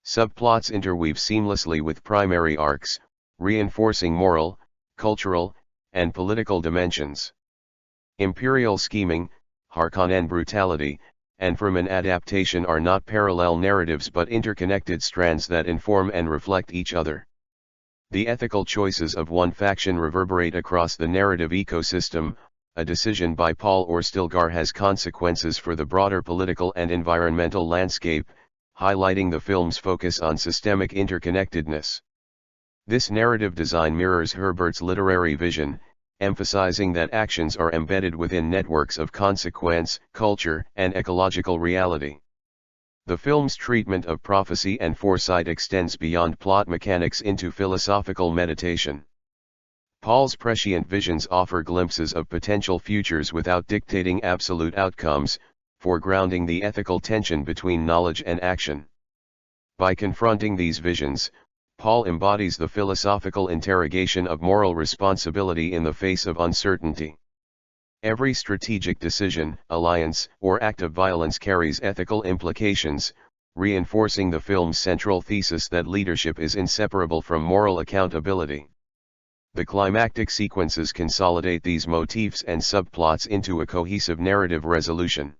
Subplots interweave seamlessly with primary arcs, reinforcing moral, cultural, and political dimensions. Imperial scheming, Harkonnen brutality, and Fremen adaptation are not parallel narratives but interconnected strands that inform and reflect each other. The ethical choices of one faction reverberate across the narrative ecosystem. A decision by Paul or Stilgar has consequences for the broader political and environmental landscape, highlighting the film's focus on systemic interconnectedness. This narrative design mirrors Herbert's literary vision, emphasizing that actions are embedded within networks of consequence, culture, and ecological reality. The film's treatment of prophecy and foresight extends beyond plot mechanics into philosophical meditation. Paul's prescient visions offer glimpses of potential futures without dictating absolute outcomes, foregrounding the ethical tension between knowledge and action. By confronting these visions, Paul embodies the philosophical interrogation of moral responsibility in the face of uncertainty. Every strategic decision, alliance, or act of violence carries ethical implications, reinforcing the film's central thesis that leadership is inseparable from moral accountability. The climactic sequences consolidate these motifs and subplots into a cohesive narrative resolution.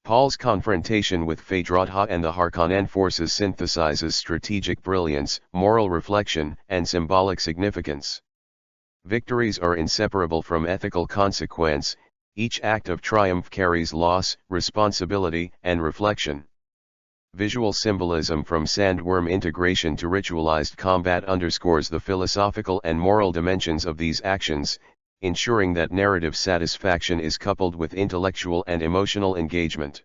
Paul's confrontation with Phaedra and the Harkonnen forces synthesizes strategic brilliance, moral reflection, and symbolic significance. Victories are inseparable from ethical consequence. Each act of triumph carries loss, responsibility, and reflection. Visual symbolism from sandworm integration to ritualized combat underscores the philosophical and moral dimensions of these actions, ensuring that narrative satisfaction is coupled with intellectual and emotional engagement.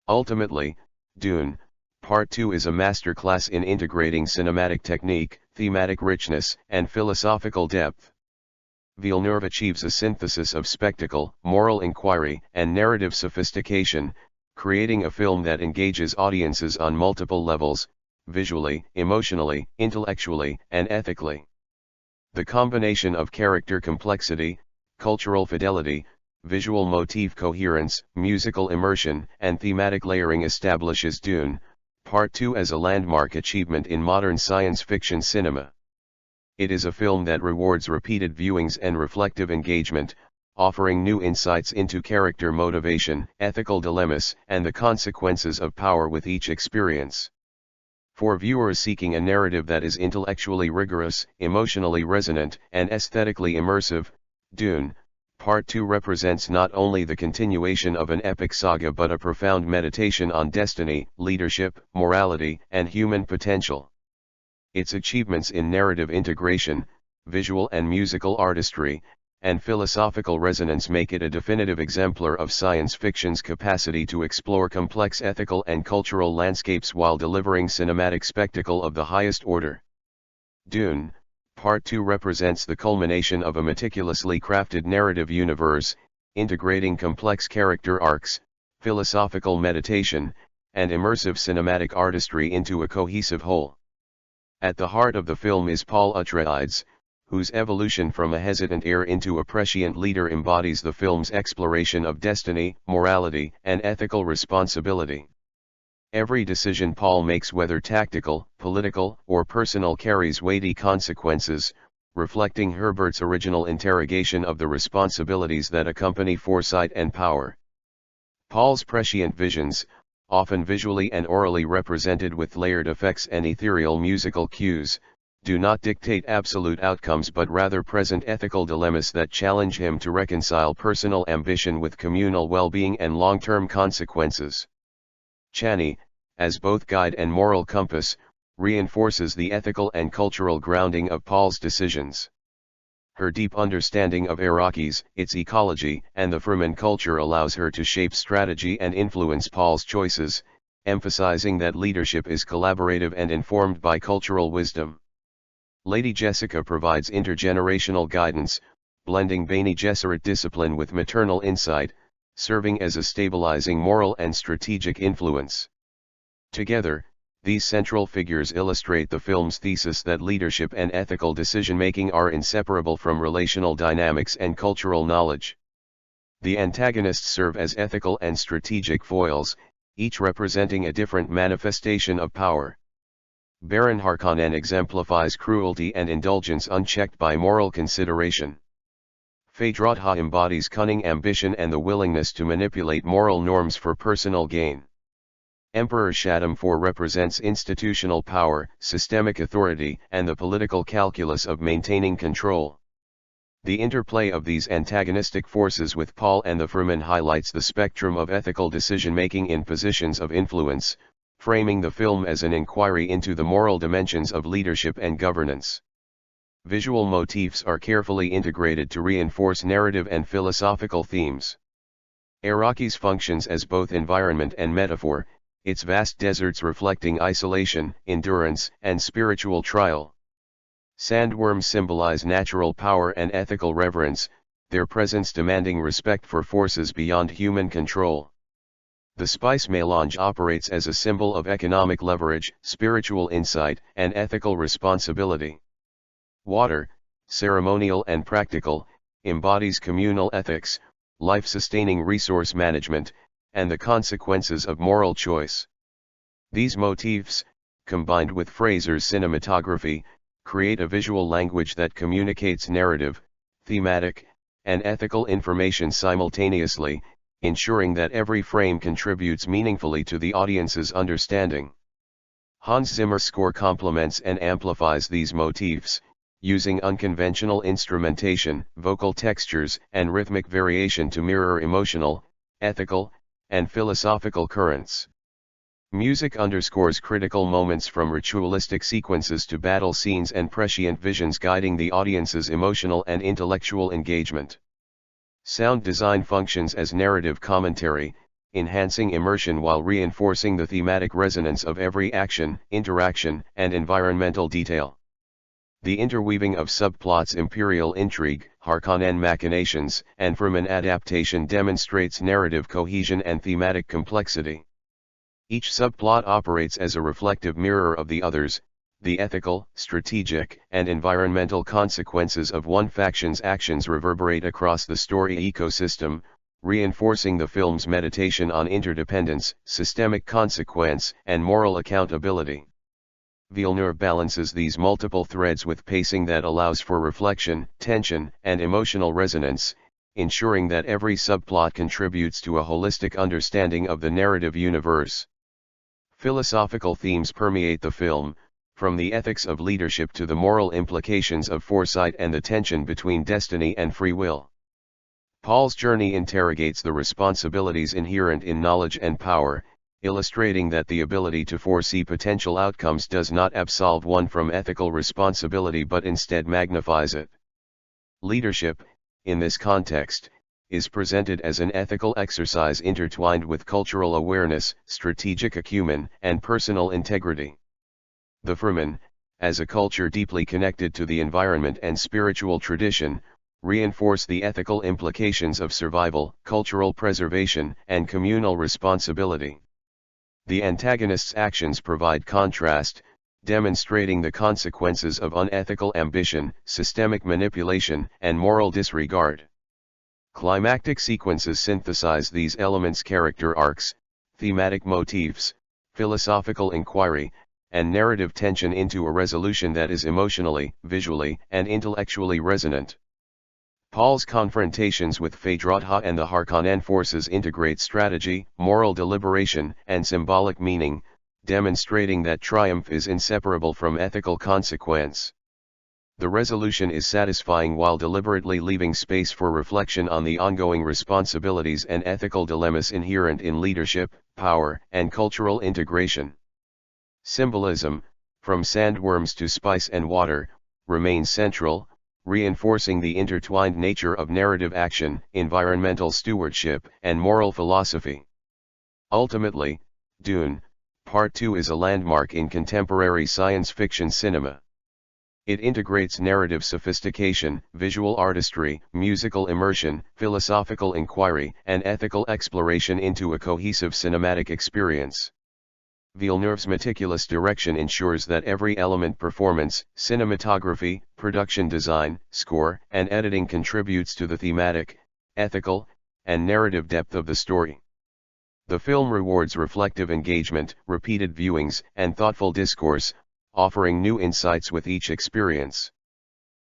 Ultimately, Dune, Part 2 is a masterclass in integrating cinematic technique, thematic richness, and philosophical depth. Villeneuve achieves a synthesis of spectacle, moral inquiry, and narrative sophistication, creating a film that engages audiences on multiple levels, visually, emotionally, intellectually, and ethically. The combination of character complexity, cultural fidelity, visual motif coherence, musical immersion, and thematic layering establishes Dune, Part 2 as a landmark achievement in modern science fiction cinema. It is a film that rewards repeated viewings and reflective engagement, offering new insights into character motivation, ethical dilemmas, and the consequences of power with each experience. For viewers seeking a narrative that is intellectually rigorous, emotionally resonant, and aesthetically immersive, Dune, Part 2 represents not only the continuation of an epic saga but a profound meditation on destiny, leadership, morality, and human potential. Its achievements in narrative integration, visual and musical artistry, and philosophical resonance make it a definitive exemplar of science fiction's capacity to explore complex ethical and cultural landscapes while delivering cinematic spectacle of the highest order. Dune, Part 2 represents the culmination of a meticulously crafted narrative universe, integrating complex character arcs, philosophical meditation, and immersive cinematic artistry into a cohesive whole. At the heart of the film is Paul Atreides, whose evolution from a hesitant heir into a prescient leader embodies the film's exploration of destiny, morality, and ethical responsibility. Every decision Paul makes, whether tactical, political, or personal, carries weighty consequences, reflecting Herbert's original interrogation of the responsibilities that accompany foresight and power. Paul's prescient visions, often visually and orally represented with layered effects and ethereal musical cues, do not dictate absolute outcomes but rather present ethical dilemmas that challenge him to reconcile personal ambition with communal well-being and long-term consequences. Chani, as both guide and moral compass, reinforces the ethical and cultural grounding of Paul's decisions. Her deep understanding of Arrakis, its ecology, and the Fremen culture allows her to shape strategy and influence Paul's choices, emphasizing that leadership is collaborative and informed by cultural wisdom. Lady Jessica provides intergenerational guidance, blending Bene Gesserit discipline with maternal insight, serving as a stabilizing moral and strategic influence. Together, these central figures illustrate the film's thesis that leadership and ethical decision-making are inseparable from relational dynamics and cultural knowledge. The antagonists serve as ethical and strategic foils, each representing a different manifestation of power. Baron Harkonnen exemplifies cruelty and indulgence unchecked by moral consideration. Phaedratha embodies cunning ambition and the willingness to manipulate moral norms for personal gain. Emperor Shaddam IV represents institutional power, systemic authority, and the political calculus of maintaining control. The interplay of these antagonistic forces with Paul and the Fremen highlights the spectrum of ethical decision-making in positions of influence, framing the film as an inquiry into the moral dimensions of leadership and governance. Visual motifs are carefully integrated to reinforce narrative and philosophical themes. Arrakis functions as both environment and metaphor, its vast deserts reflecting isolation, endurance, and spiritual trial. Sandworms symbolize natural power and ethical reverence, their presence demanding respect for forces beyond human control. The spice melange operates as a symbol of economic leverage, spiritual insight, and ethical responsibility. Water, ceremonial and practical, embodies communal ethics, life-sustaining resource management, and the consequences of moral choice. These motifs, combined with Fraser's cinematography, create a visual language that communicates narrative, thematic, and ethical information simultaneously, ensuring that every frame contributes meaningfully to the audience's understanding. Hans Zimmer's score complements and amplifies these motifs, using unconventional instrumentation, vocal textures, and rhythmic variation to mirror emotional, ethical, and philosophical currents. Music underscores critical moments from ritualistic sequences to battle scenes and prescient visions, guiding the audience's emotional and intellectual engagement. Sound design functions as narrative commentary, enhancing immersion while reinforcing the thematic resonance of every action, interaction, and environmental detail. The interweaving of subplots, imperial intrigue, Harkonnen machinations, and Fremen adaptation demonstrates narrative cohesion and thematic complexity. Each subplot operates as a reflective mirror of the others, the ethical, strategic, and environmental consequences of one faction's actions reverberate across the story ecosystem, reinforcing the film's meditation on interdependence, systemic consequence, and moral accountability. Villeneuve balances these multiple threads with pacing that allows for reflection, tension, and emotional resonance, ensuring that every subplot contributes to a holistic understanding of the narrative universe. Philosophical themes permeate the film, from the ethics of leadership to the moral implications of foresight and the tension between destiny and free will. Paul's journey interrogates the responsibilities inherent in knowledge and power, illustrating that the ability to foresee potential outcomes does not absolve one from ethical responsibility but instead magnifies it. Leadership, in this context, is presented as an ethical exercise intertwined with cultural awareness, strategic acumen, and personal integrity. The Fremen, as a culture deeply connected to the environment and spiritual tradition, reinforce the ethical implications of survival, cultural preservation, and communal responsibility. The antagonist's actions provide contrast, demonstrating the consequences of unethical ambition, systemic manipulation, and moral disregard. Climactic sequences synthesize these elements: character arcs, thematic motifs, philosophical inquiry, and narrative tension into a resolution that is emotionally, visually, and intellectually resonant. Paul's confrontations with Phaedratha and the Harkonnen forces integrate strategy, moral deliberation, and symbolic meaning, demonstrating that triumph is inseparable from ethical consequence. The resolution is satisfying while deliberately leaving space for reflection on the ongoing responsibilities and ethical dilemmas inherent in leadership, power, and cultural integration. Symbolism, from sandworms to spice and water, remains central, reinforcing the intertwined nature of narrative action, environmental stewardship, and moral philosophy. Ultimately, Dune, Part 2 is a landmark in contemporary science fiction cinema. It integrates narrative sophistication, visual artistry, musical immersion, philosophical inquiry, and ethical exploration into a cohesive cinematic experience. Villeneuve's meticulous direction ensures that every element, performance, cinematography, production design, score, and editing contributes to the thematic, ethical, and narrative depth of the story. The film rewards reflective engagement, repeated viewings, and thoughtful discourse, offering new insights with each experience.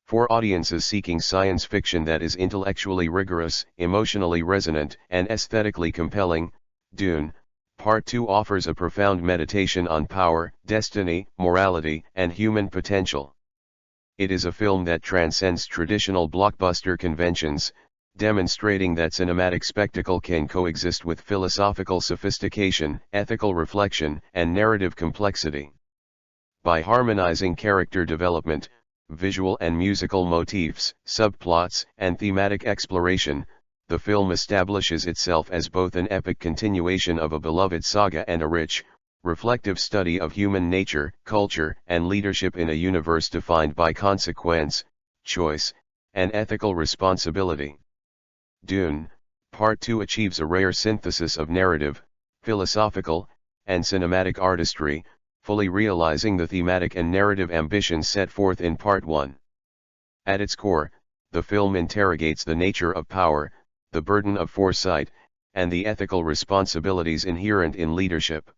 For audiences seeking science fiction that is intellectually rigorous, emotionally resonant, and aesthetically compelling, Dune, Part 2 offers a profound meditation on power, destiny, morality, and human potential. It is a film that transcends traditional blockbuster conventions, demonstrating that cinematic spectacle can coexist with philosophical sophistication, ethical reflection, and narrative complexity. By harmonizing character development, visual and musical motifs, subplots, and thematic exploration, the film establishes itself as both an epic continuation of a beloved saga and a rich, reflective study of human nature, culture, and leadership in a universe defined by consequence, choice, and ethical responsibility. Dune, Part 2 achieves a rare synthesis of narrative, philosophical, and cinematic artistry, fully realizing the thematic and narrative ambitions set forth in Part 1. At its core, the film interrogates the nature of power, the burden of foresight, and the ethical responsibilities inherent in leadership.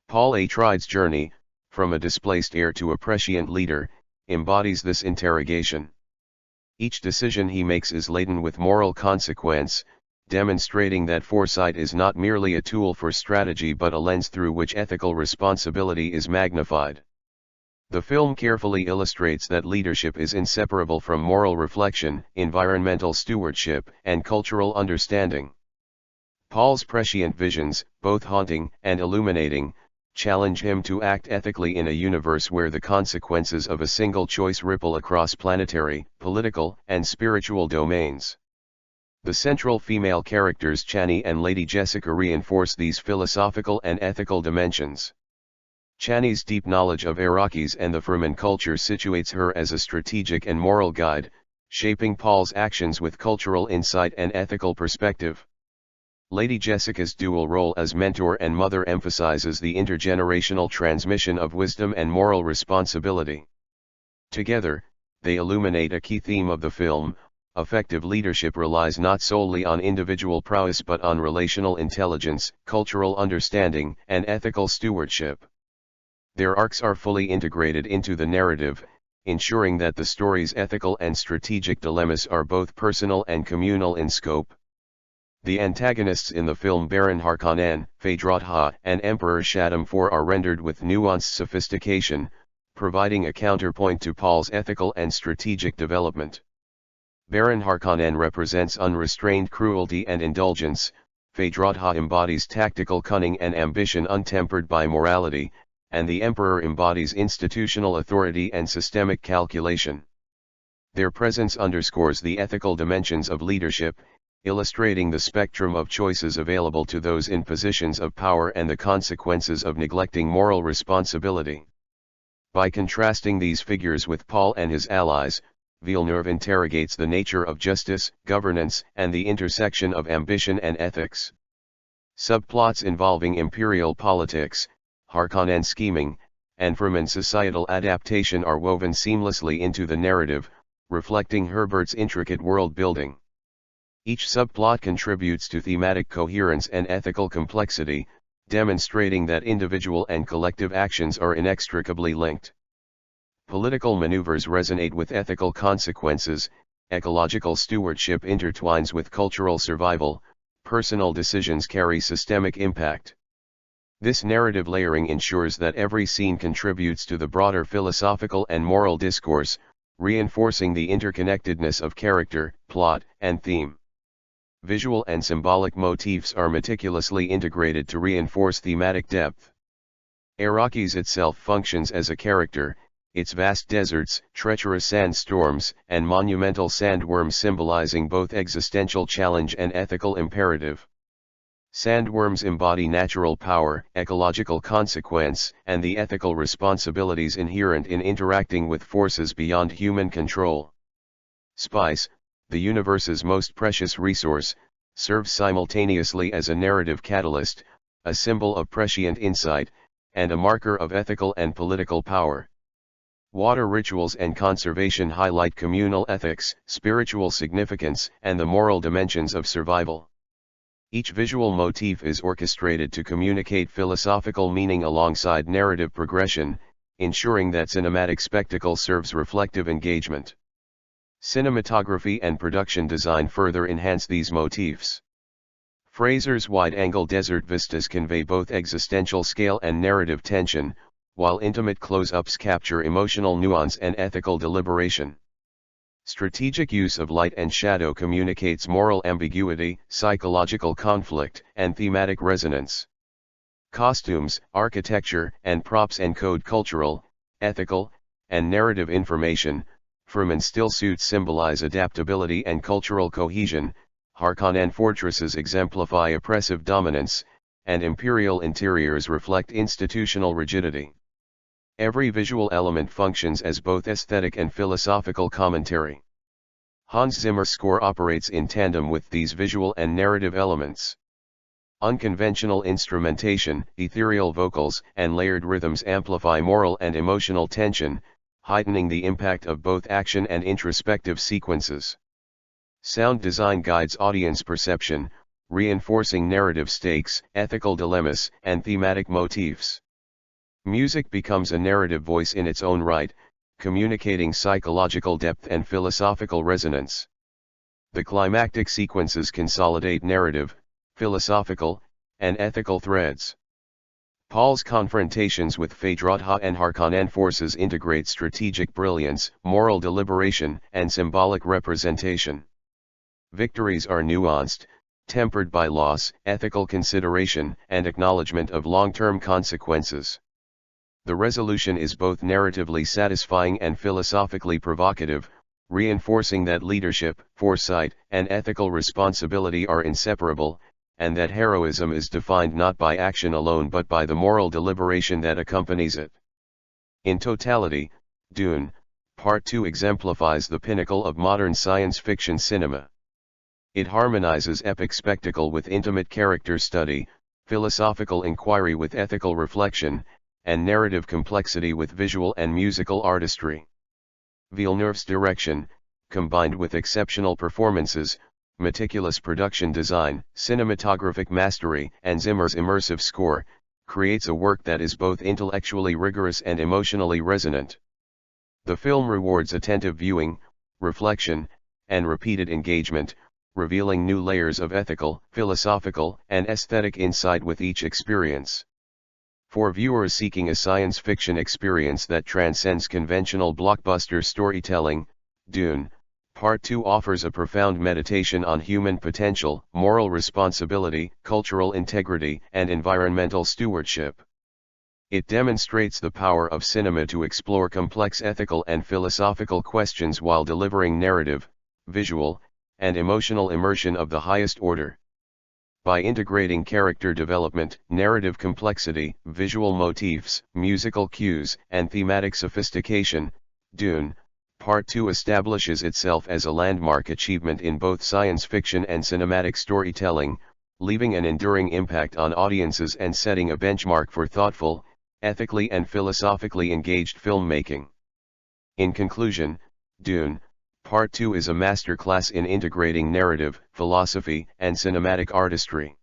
Paul Atreides' journey, from a displaced heir to a prescient leader, embodies this interrogation. Each decision he makes is laden with moral consequence, demonstrating that foresight is not merely a tool for strategy but a lens through which ethical responsibility is magnified. The film carefully illustrates that leadership is inseparable from moral reflection, environmental stewardship, and cultural understanding. Paul's prescient visions, both haunting and illuminating, challenge him to act ethically in a universe where the consequences of a single choice ripple across planetary, political, and spiritual domains. The central female characters Chani and Lady Jessica reinforce these philosophical and ethical dimensions. Chani's deep knowledge of Arrakis and the Fremen culture situates her as a strategic and moral guide, shaping Paul's actions with cultural insight and ethical perspective. Lady Jessica's dual role as mentor and mother emphasizes the intergenerational transmission of wisdom and moral responsibility. Together, they illuminate a key theme of the film: effective leadership relies not solely on individual prowess but on relational intelligence, cultural understanding, and ethical stewardship. Their arcs are fully integrated into the narrative, ensuring that the story's ethical and strategic dilemmas are both personal and communal in scope. The antagonists in the film Baron Harkonnen, Phaedra, and Emperor Shaddam IV are rendered with nuanced sophistication, providing a counterpoint to Paul's ethical and strategic development. Baron Harkonnen represents unrestrained cruelty and indulgence, Phaedra embodies tactical cunning and ambition untempered by morality, and the Emperor embodies institutional authority and systemic calculation. Their presence underscores the ethical dimensions of leadership, illustrating the spectrum of choices available to those in positions of power and the consequences of neglecting moral responsibility. By contrasting these figures with Paul and his allies, Villeneuve interrogates the nature of justice, governance, and the intersection of ambition and ethics. Subplots involving imperial politics, Harkonnen scheming, and Fremen societal adaptation are woven seamlessly into the narrative, reflecting Herbert's intricate world-building. Each subplot contributes to thematic coherence and ethical complexity, demonstrating that individual and collective actions are inextricably linked. Political maneuvers resonate with ethical consequences, ecological stewardship intertwines with cultural survival, personal decisions carry systemic impact. This narrative layering ensures that every scene contributes to the broader philosophical and moral discourse, reinforcing the interconnectedness of character, plot, and theme. Visual and symbolic motifs are meticulously integrated to reinforce thematic depth. Arrakis itself functions as a character, its vast deserts, treacherous sandstorms, and monumental sandworms symbolizing both existential challenge and ethical imperative. Sandworms embody natural power, ecological consequence, and the ethical responsibilities inherent in interacting with forces beyond human control. Spice, the universe's most precious resource, serves simultaneously as a narrative catalyst, a symbol of prescient insight, and a marker of ethical and political power. Water rituals and conservation highlight communal ethics, spiritual significance, and the moral dimensions of survival. Each visual motif is orchestrated to communicate philosophical meaning alongside narrative progression, ensuring that cinematic spectacle serves reflective engagement. Cinematography and production design further enhance these motifs. Fraser's wide-angle desert vistas convey both existential scale and narrative tension, while intimate close-ups capture emotional nuance and ethical deliberation. Strategic use of light and shadow communicates moral ambiguity, psychological conflict, and thematic resonance. Costumes, architecture, and props encode cultural, ethical, and narrative information. Fremen still suits symbolize adaptability and cultural cohesion, Harkonnen fortresses exemplify oppressive dominance, and imperial interiors reflect institutional rigidity. Every visual element functions as both aesthetic and philosophical commentary. Hans Zimmer's score operates in tandem with these visual and narrative elements. Unconventional instrumentation, ethereal vocals, and layered rhythms amplify moral and emotional tension, heightening the impact of both action and introspective sequences. Sound design guides audience perception, reinforcing narrative stakes, ethical dilemmas, and thematic motifs. Music becomes a narrative voice in its own right, communicating psychological depth and philosophical resonance. The climactic sequences consolidate narrative, philosophical, and ethical threads. Paul's confrontations with Phaedra and Harkonnen forces integrate strategic brilliance, moral deliberation, and symbolic representation. Victories are nuanced, tempered by loss, ethical consideration, and acknowledgement of long-term consequences. The resolution is both narratively satisfying and philosophically provocative, reinforcing that leadership, foresight, and ethical responsibility are inseparable, and that heroism is defined not by action alone but by the moral deliberation that accompanies it. In totality, Dune, Part 2 exemplifies the pinnacle of modern science fiction cinema. It harmonizes epic spectacle with intimate character study, philosophical inquiry with ethical reflection, and narrative complexity with visual and musical artistry. Villeneuve's direction, combined with exceptional performances, meticulous production design, cinematographic mastery, and Zimmer's immersive score, creates a work that is both intellectually rigorous and emotionally resonant. The film rewards attentive viewing, reflection, and repeated engagement, revealing new layers of ethical, philosophical, and aesthetic insight with each experience. For viewers seeking a science fiction experience that transcends conventional blockbuster storytelling, Dune, Part 2 offers a profound meditation on human potential, moral responsibility, cultural integrity, and environmental stewardship. It demonstrates the power of cinema to explore complex ethical and philosophical questions while delivering narrative, visual, and emotional immersion of the highest order. By integrating character development, narrative complexity, visual motifs, musical cues, and thematic sophistication, Dune, Part 2 establishes itself as a landmark achievement in both science fiction and cinematic storytelling, leaving an enduring impact on audiences and setting a benchmark for thoughtful, ethically and philosophically engaged filmmaking. In conclusion, Dune, Part 2 is a masterclass in integrating narrative, philosophy, and cinematic artistry.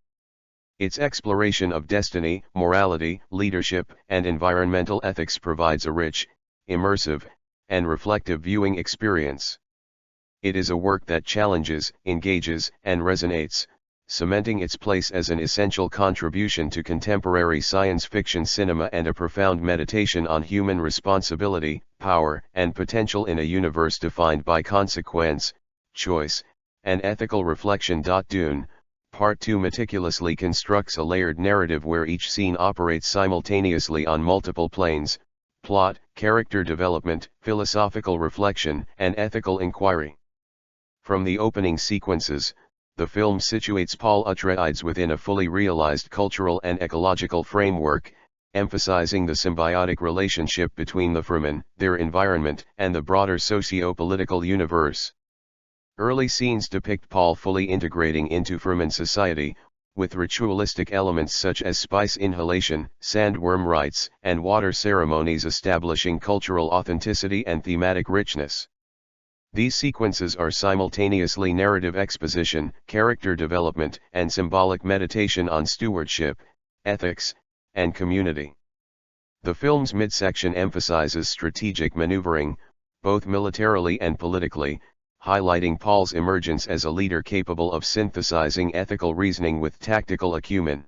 Its exploration of destiny, morality, leadership, and environmental ethics provides a rich, immersive, and reflective viewing experience. It is a work that challenges, engages, and resonates, cementing its place as an essential contribution to contemporary science fiction cinema and a profound meditation on human responsibility, power, and potential in a universe defined by consequence, choice, and ethical reflection. Dune, Part 2 meticulously constructs a layered narrative where each scene operates simultaneously on multiple planes: plot, character development, philosophical reflection, and ethical inquiry. From the opening sequences, the film situates Paul Atreides within a fully realized cultural and ecological framework, emphasizing the symbiotic relationship between the Fremen, their environment, and the broader socio-political universe. Early scenes depict Paul fully integrating into Fremen society, with ritualistic elements such as spice inhalation, sandworm rites, and water ceremonies establishing cultural authenticity and thematic richness. These sequences are simultaneously narrative exposition, character development, and symbolic meditation on stewardship, ethics, and community. The film's midsection emphasizes strategic maneuvering, both militarily and politically, highlighting Paul's emergence as a leader capable of synthesizing ethical reasoning with tactical acumen.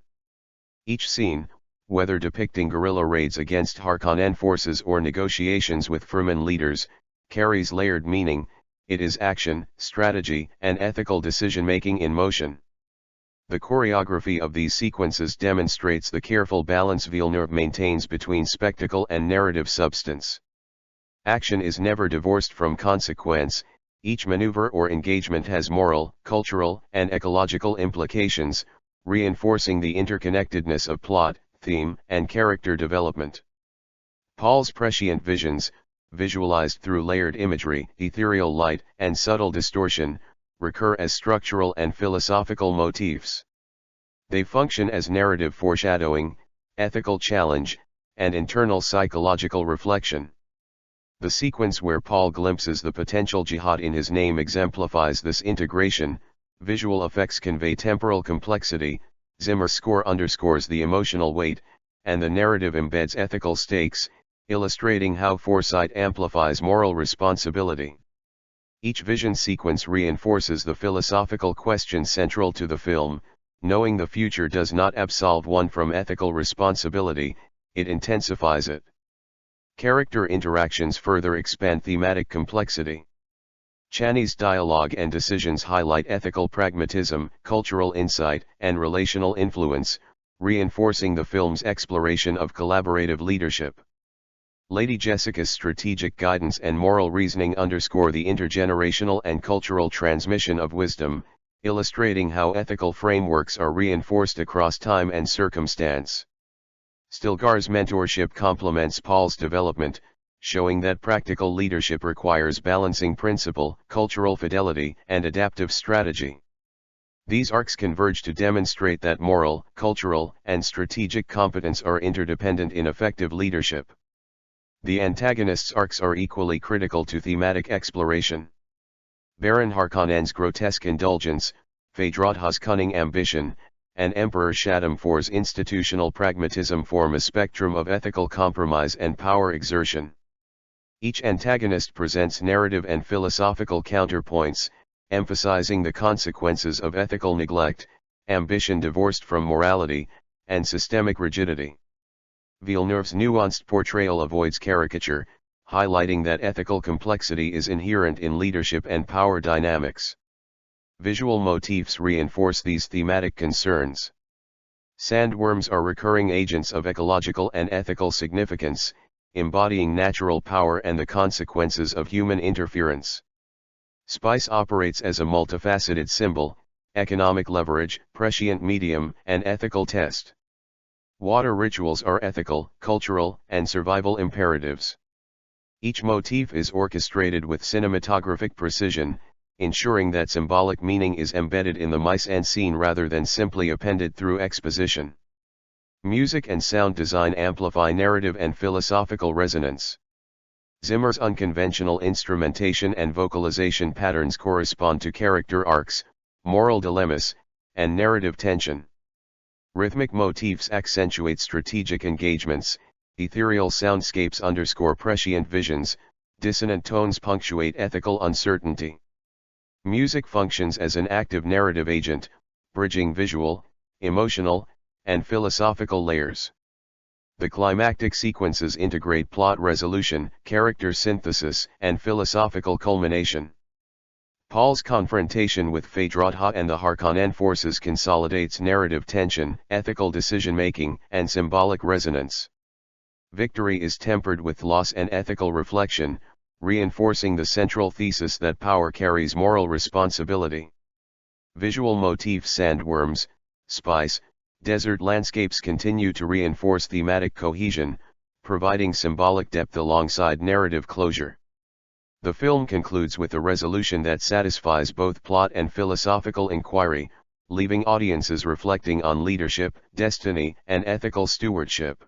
Each scene, whether depicting guerrilla raids against Harkonnen forces or negotiations with Fremen leaders, carries layered meaning. It is action, strategy, and ethical decision-making in motion. The choreography of these sequences demonstrates the careful balance Villeneuve maintains between spectacle and narrative substance. Action is never divorced from consequence. Each maneuver or engagement has moral, cultural, and ecological implications, reinforcing the interconnectedness of plot, theme, and character development. Paul's prescient visions, visualized through layered imagery, ethereal light, and subtle distortion, recur as structural and philosophical motifs. They function as narrative foreshadowing, ethical challenge, and internal psychological reflection. The sequence where Paul glimpses the potential jihad in his name exemplifies this integration. Visual effects convey temporal complexity, Zimmer's score underscores the emotional weight, and the narrative embeds ethical stakes, illustrating how foresight amplifies moral responsibility. Each vision sequence reinforces the philosophical question central to the film. Knowing the future does not absolve one from ethical responsibility, it intensifies it. Character interactions further expand thematic complexity. Chani's dialogue and decisions highlight ethical pragmatism, cultural insight, and relational influence, reinforcing the film's exploration of collaborative leadership. Lady Jessica's strategic guidance and moral reasoning underscore the intergenerational and cultural transmission of wisdom, illustrating how ethical frameworks are reinforced across time and circumstance. Stilgar's mentorship complements Paul's development, showing that practical leadership requires balancing principle, cultural fidelity, and adaptive strategy. These arcs converge to demonstrate that moral, cultural, and strategic competence are interdependent in effective leadership. The antagonists' arcs are equally critical to thematic exploration. Baron Harkonnen's grotesque indulgence, Phaedradha's cunning ambition, and Emperor Shadowfor's institutional pragmatism form a spectrum of ethical compromise and power exertion. Each antagonist presents narrative and philosophical counterpoints, emphasizing the consequences of ethical neglect, ambition divorced from morality, and systemic rigidity. Villeneuve's nuanced portrayal avoids caricature, highlighting that ethical complexity is inherent in leadership and power dynamics. Visual motifs reinforce these thematic concerns. Sandworms are recurring agents of ecological and ethical significance, embodying natural power and the consequences of human interference. Spice operates as a multifaceted symbol, economic leverage, prescient medium, and ethical test. Water rituals are ethical, cultural, and survival imperatives. Each motif is orchestrated with cinematographic precision, ensuring that symbolic meaning is embedded in the mise-en-scene rather than simply appended through exposition. Music and sound design amplify narrative and philosophical resonance. Zimmer's unconventional instrumentation and vocalization patterns correspond to character arcs, moral dilemmas, and narrative tension. Rhythmic motifs accentuate strategic engagements, ethereal soundscapes underscore prescient visions, dissonant tones punctuate ethical uncertainty. Music functions as an active narrative agent, bridging visual, emotional, and philosophical layers. The climactic sequences integrate plot resolution, character synthesis, and philosophical culmination. Paul's confrontation with Phaedradha and the Harkonnen forces consolidates narrative tension, ethical decision-making, and symbolic resonance. Victory is tempered with loss and ethical reflection, reinforcing the central thesis that power carries moral responsibility. Visual motifs sandworms, spice, desert landscapes continue to reinforce thematic cohesion, providing symbolic depth alongside narrative closure. The film concludes with a resolution that satisfies both plot and philosophical inquiry, leaving audiences reflecting on leadership, destiny, and ethical stewardship.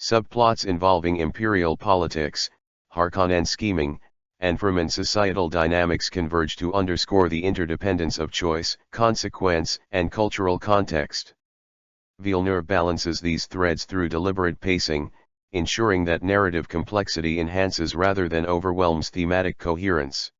Subplots involving imperial politics, Harkonnen scheming, and Fremen societal dynamics converge to underscore the interdependence of choice, consequence, and cultural context. Villeneuve balances these threads through deliberate pacing, ensuring that narrative complexity enhances rather than overwhelms thematic coherence.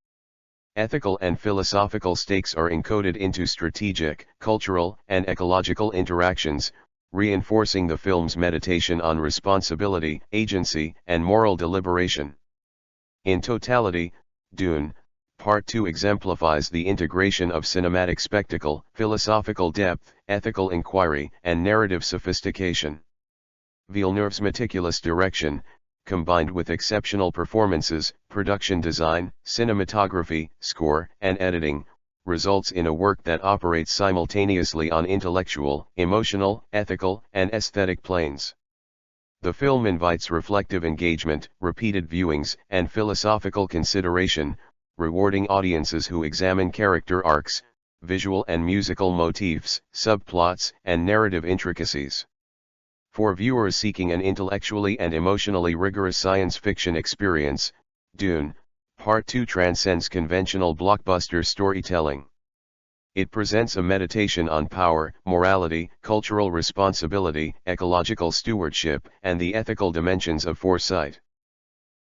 Ethical and philosophical stakes are encoded into strategic, cultural, and ecological interactions, reinforcing the film's meditation on responsibility, agency, and moral deliberation. In totality, Dune, Part 2 exemplifies the integration of cinematic spectacle, philosophical depth, ethical inquiry, and narrative sophistication. Villeneuve's meticulous direction, combined with exceptional performances, production design, cinematography, score, and editing, results in a work that operates simultaneously on intellectual, emotional, ethical, and aesthetic planes. The film invites reflective engagement, repeated viewings, and philosophical consideration, rewarding audiences who examine character arcs, visual and musical motifs, subplots, and narrative intricacies. For viewers seeking an intellectually and emotionally rigorous science fiction experience, Dune, Part 2 transcends conventional blockbuster storytelling. It presents a meditation on power, morality, cultural responsibility, ecological stewardship, and the ethical dimensions of foresight.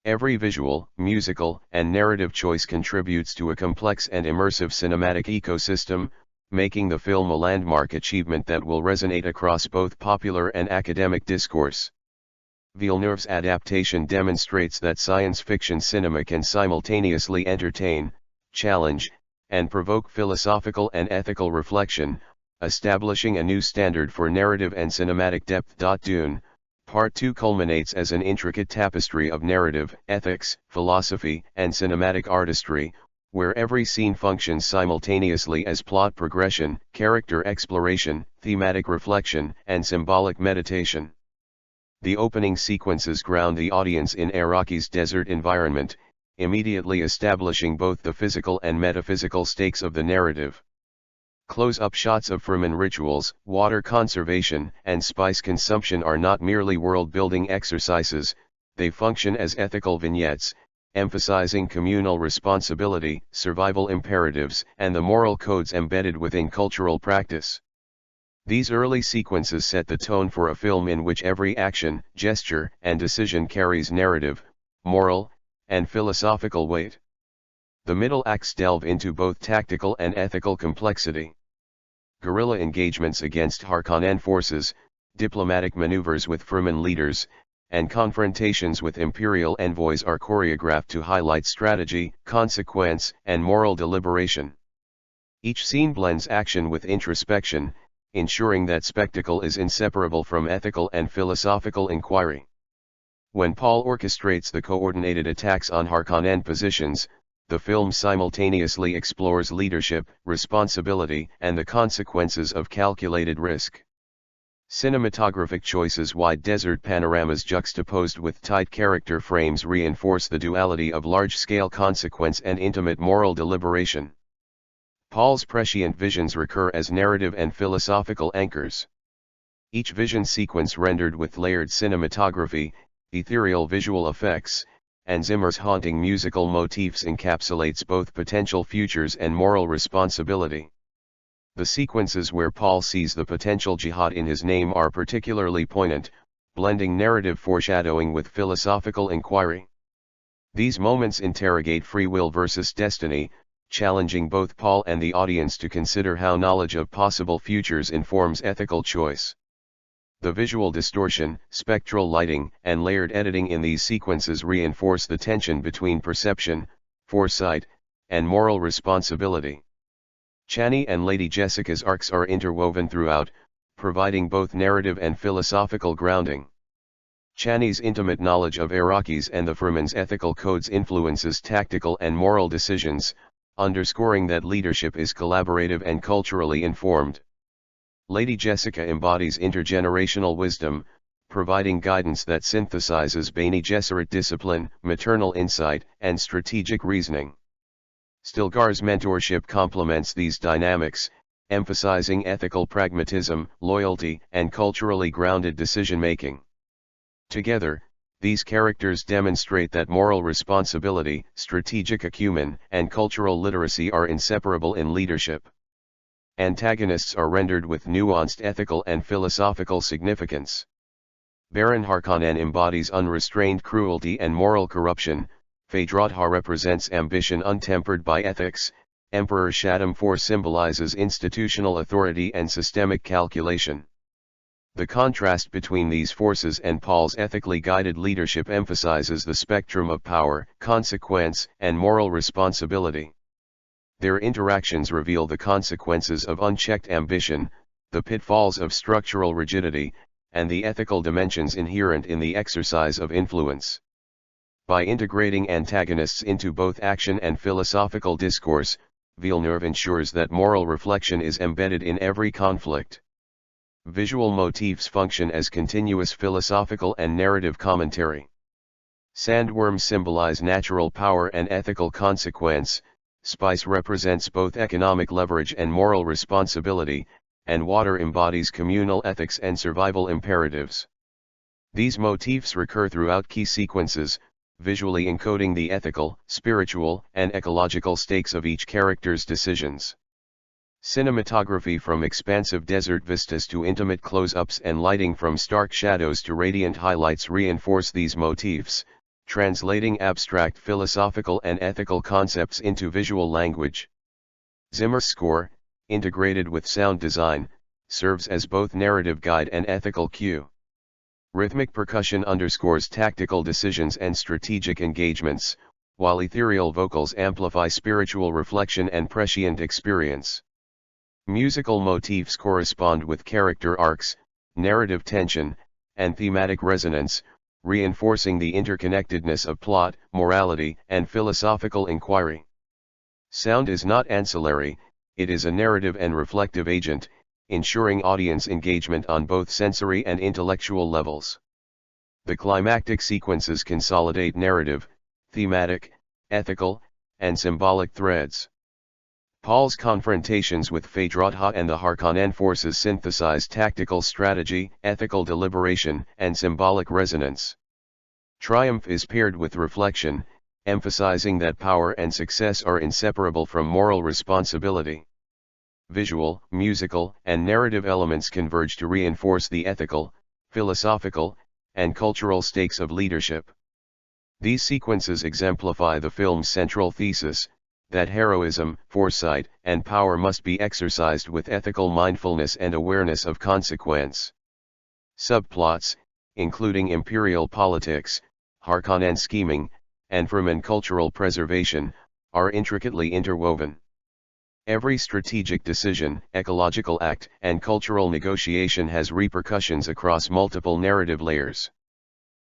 Every visual, musical, and narrative choice contributes to a complex and immersive cinematic ecosystem, making the film a landmark achievement that will resonate across both popular and academic discourse. Villeneuve's adaptation demonstrates that science fiction cinema can simultaneously entertain, challenge, and provoke philosophical and ethical reflection, establishing a new standard for narrative and cinematic depth. Dune, Part 2 culminates as an intricate tapestry of narrative, ethics, philosophy, and cinematic artistry, where every scene functions simultaneously as plot progression, character exploration, thematic reflection, and symbolic meditation. The opening sequences ground the audience in Arrakis' desert environment, immediately establishing both the physical and metaphysical stakes of the narrative. Close-up shots of Fremen rituals, water conservation, and spice consumption are not merely world-building exercises, they function as ethical vignettes, emphasizing communal responsibility, survival imperatives, and the moral codes embedded within cultural practice. These early sequences set the tone for a film in which every action, gesture, and decision carries narrative, moral, and philosophical weight. The middle acts delve into both tactical and ethical complexity. Guerrilla engagements against Harkonnen forces, diplomatic maneuvers with Fremen leaders, and confrontations with Imperial envoys are choreographed to highlight strategy, consequence, and moral deliberation. Each scene blends action with introspection, ensuring that spectacle is inseparable from ethical and philosophical inquiry. When Paul orchestrates the coordinated attacks on Harkonnen positions, the film simultaneously explores leadership, responsibility, and the consequences of calculated risk. Cinematographic choices: wide desert panoramas juxtaposed with tight character frames reinforce the duality of large-scale consequence and intimate moral deliberation. Paul's prescient visions recur as narrative and philosophical anchors. Each vision sequence rendered with layered cinematography, ethereal visual effects, and Zimmer's haunting musical motifs encapsulates both potential futures and moral responsibility. The sequences where Paul sees the potential jihad in his name are particularly poignant, blending narrative foreshadowing with philosophical inquiry. These moments interrogate free will versus destiny, challenging both Paul and the audience to consider how knowledge of possible futures informs ethical choice. The visual distortion, spectral lighting, and layered editing in these sequences reinforce the tension between perception, foresight, and moral responsibility. Chani and Lady Jessica's arcs are interwoven throughout, providing both narrative and philosophical grounding. Chani's intimate knowledge of Arrakis and the Fremen's ethical codes influences tactical and moral decisions, underscoring that leadership is collaborative and culturally informed. Lady Jessica embodies intergenerational wisdom, providing guidance that synthesizes Bene Gesserit discipline, maternal insight, and strategic reasoning. Stilgar's mentorship complements these dynamics, emphasizing ethical pragmatism, loyalty, and culturally grounded decision-making. Together, these characters demonstrate that moral responsibility, strategic acumen, and cultural literacy are inseparable in leadership. Antagonists are rendered with nuanced ethical and philosophical significance. Baron Harkonnen embodies unrestrained cruelty and moral corruption, Phaedratha represents ambition untempered by ethics, Emperor Shaddam IV symbolizes institutional authority and systemic calculation. The contrast between these forces and Paul's ethically guided leadership emphasizes the spectrum of power, consequence, and moral responsibility. Their interactions reveal the consequences of unchecked ambition, the pitfalls of structural rigidity, and the ethical dimensions inherent in the exercise of influence. By integrating antagonists into both action and philosophical discourse, Villeneuve ensures that moral reflection is embedded in every conflict. Visual motifs function as continuous philosophical and narrative commentary. Sandworms symbolize natural power and ethical consequence, spice represents both economic leverage and moral responsibility, and water embodies communal ethics and survival imperatives. These motifs recur throughout key sequences, visually encoding the ethical, spiritual, and ecological stakes of each character's decisions. Cinematography from expansive desert vistas to intimate close-ups and lighting from stark shadows to radiant highlights reinforce these motifs, translating abstract philosophical and ethical concepts into visual language. Zimmer's score, integrated with sound design, serves as both narrative guide and ethical cue. Rhythmic percussion underscores tactical decisions and strategic engagements, while ethereal vocals amplify spiritual reflection and prescient experience. Musical motifs correspond with character arcs, narrative tension, and thematic resonance, reinforcing the interconnectedness of plot, morality, and philosophical inquiry. Sound is not ancillary, it is a narrative and reflective agent, ensuring audience engagement on both sensory and intellectual levels. The climactic sequences consolidate narrative, thematic, ethical, and symbolic threads. Paul's confrontations with Phaedratha and the Harkonnen forces synthesize tactical strategy, ethical deliberation, and symbolic resonance. Triumph is paired with reflection, emphasizing that power and success are inseparable from moral responsibility. Visual, musical, and narrative elements converge to reinforce the ethical, philosophical, and cultural stakes of leadership. These sequences exemplify the film's central thesis, that heroism, foresight, and power must be exercised with ethical mindfulness and awareness of consequence. Subplots, including imperial politics, Harkonnen scheming, and Fremen cultural preservation, are intricately interwoven. Every strategic decision, ecological act, and cultural negotiation has repercussions across multiple narrative layers.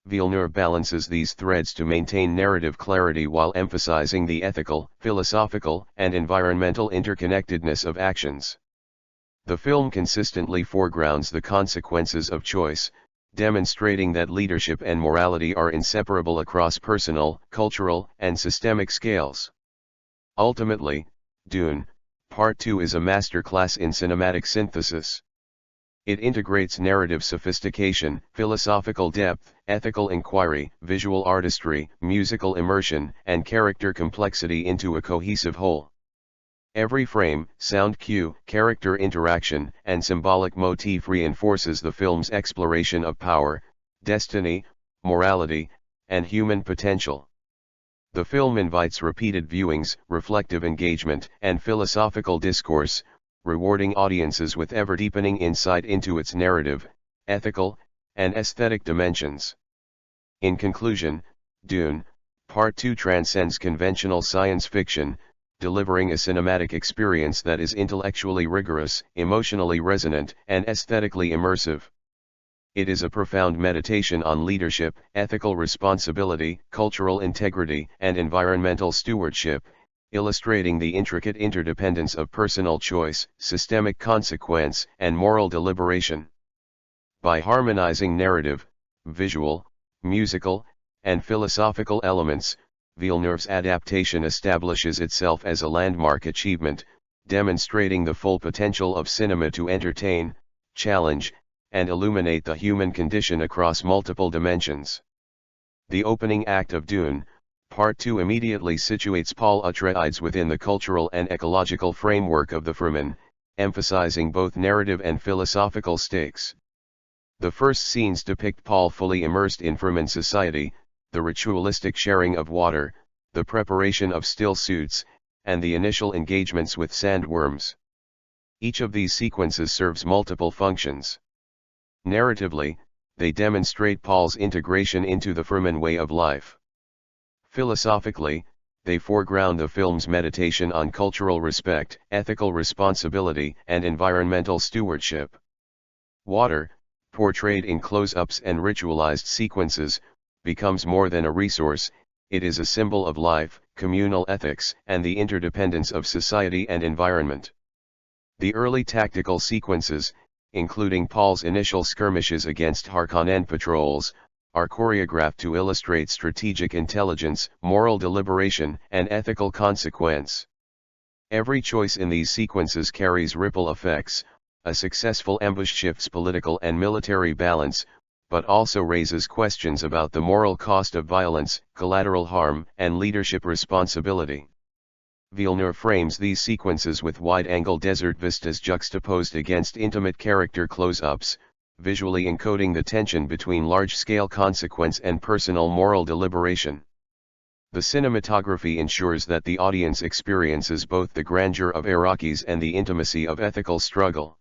Villeneuve balances these threads to maintain narrative clarity while emphasizing the ethical, philosophical, and environmental interconnectedness of actions. The film consistently foregrounds the consequences of choice, demonstrating that leadership and morality are inseparable across personal, cultural, and systemic scales. Ultimately, Dune, Part 2 is a masterclass in cinematic synthesis. It integrates narrative sophistication, philosophical depth, ethical inquiry, visual artistry, musical immersion, and character complexity into a cohesive whole. Every frame, sound cue, character interaction, and symbolic motif reinforces the film's exploration of power, destiny, morality, and human potential. The film invites repeated viewings, reflective engagement, and philosophical discourse, rewarding audiences with ever-deepening insight into its narrative, ethical, and aesthetic dimensions. In conclusion, Dune, Part 2 transcends conventional science fiction, delivering a cinematic experience that is intellectually rigorous, emotionally resonant, and aesthetically immersive. It is a profound meditation on leadership, ethical responsibility, cultural integrity, and environmental stewardship, illustrating the intricate interdependence of personal choice, systemic consequence, and moral deliberation. By harmonizing narrative, visual, musical, and philosophical elements, Villeneuve's adaptation establishes itself as a landmark achievement, demonstrating the full potential of cinema to entertain, challenge, and illuminate the human condition across multiple dimensions. The opening act of Dune, Part 2 immediately situates Paul Atreides within the cultural and ecological framework of the Fremen, emphasizing both narrative and philosophical stakes. The first scenes depict Paul fully immersed in Fremen society, the ritualistic sharing of water, the preparation of still suits, and the initial engagements with sandworms. Each of these sequences serves multiple functions. Narratively, they demonstrate Paul's integration into the Fremen way of life. Philosophically, they foreground the film's meditation on cultural respect, ethical responsibility, and environmental stewardship. Water, portrayed in close-ups and ritualized sequences, becomes more than a resource, it is a symbol of life, communal ethics, and the interdependence of society and environment. The early tactical sequences, including Paul's initial skirmishes against Harkonnen patrols, are choreographed to illustrate strategic intelligence, moral deliberation, and ethical consequence. Every choice in these sequences carries ripple effects. A successful ambush shifts political and military balance, but also raises questions about the moral cost of violence, collateral harm, and leadership responsibility. Villeneuve frames these sequences with wide-angle desert vistas juxtaposed against intimate character close-ups, visually encoding the tension between large-scale consequence and personal moral deliberation. The cinematography ensures that the audience experiences both the grandeur of Arrakis and the intimacy of ethical struggle.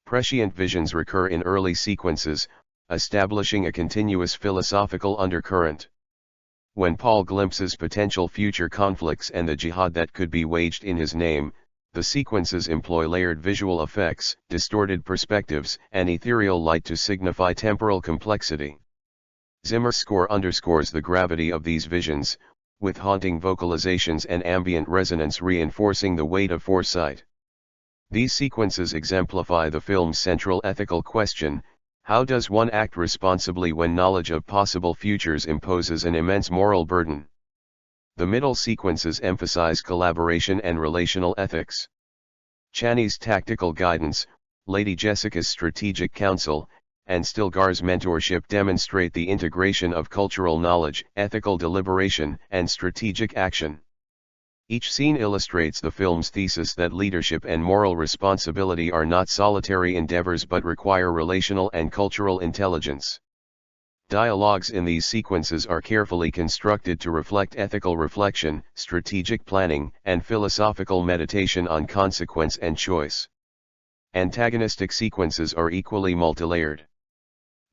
Prescient visions recur in early sequences, establishing a continuous philosophical undercurrent. When Paul glimpses potential future conflicts and the jihad that could be waged in his name, the sequences employ layered visual effects, distorted perspectives, and ethereal light to signify temporal complexity. Zimmer's score underscores the gravity of these visions, with haunting vocalizations and ambient resonance reinforcing the weight of foresight. These sequences exemplify the film's central ethical question: how does one act responsibly when knowledge of possible futures imposes an immense moral burden? The middle sequences emphasize collaboration and relational ethics. Chani's tactical guidance, Lady Jessica's strategic counsel, and Stilgar's mentorship demonstrate the integration of cultural knowledge, ethical deliberation, and strategic action. Each scene illustrates the film's thesis that leadership and moral responsibility are not solitary endeavors but require relational and cultural intelligence. Dialogues in these sequences are carefully constructed to reflect ethical reflection, strategic planning, and philosophical meditation on consequence and choice. Antagonistic sequences are equally multilayered.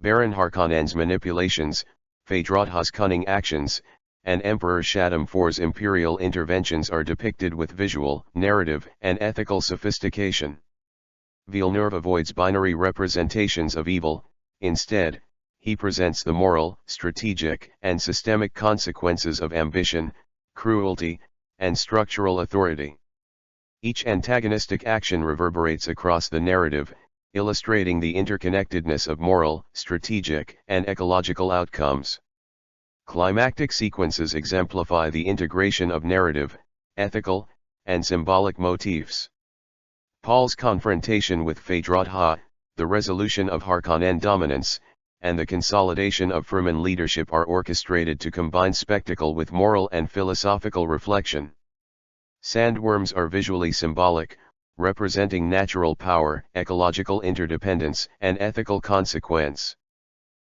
Baron Harkonnen's manipulations, Phaedradha's cunning actions, and Emperor Shaddam IV's imperial interventions are depicted with visual, narrative, and ethical sophistication. Villeneuve avoids binary representations of evil. Instead, he presents the moral, strategic, and systemic consequences of ambition, cruelty, and structural authority. Each antagonistic action reverberates across the narrative, illustrating the interconnectedness of moral, strategic, and ecological outcomes. Climactic sequences exemplify the integration of narrative, ethical, and symbolic motifs. Paul's confrontation with Phaedradha, the resolution of Harkonnen dominance, and the consolidation of Fremen leadership are orchestrated to combine spectacle with moral and philosophical reflection. Sandworms are visually symbolic, representing natural power, ecological interdependence, and ethical consequence.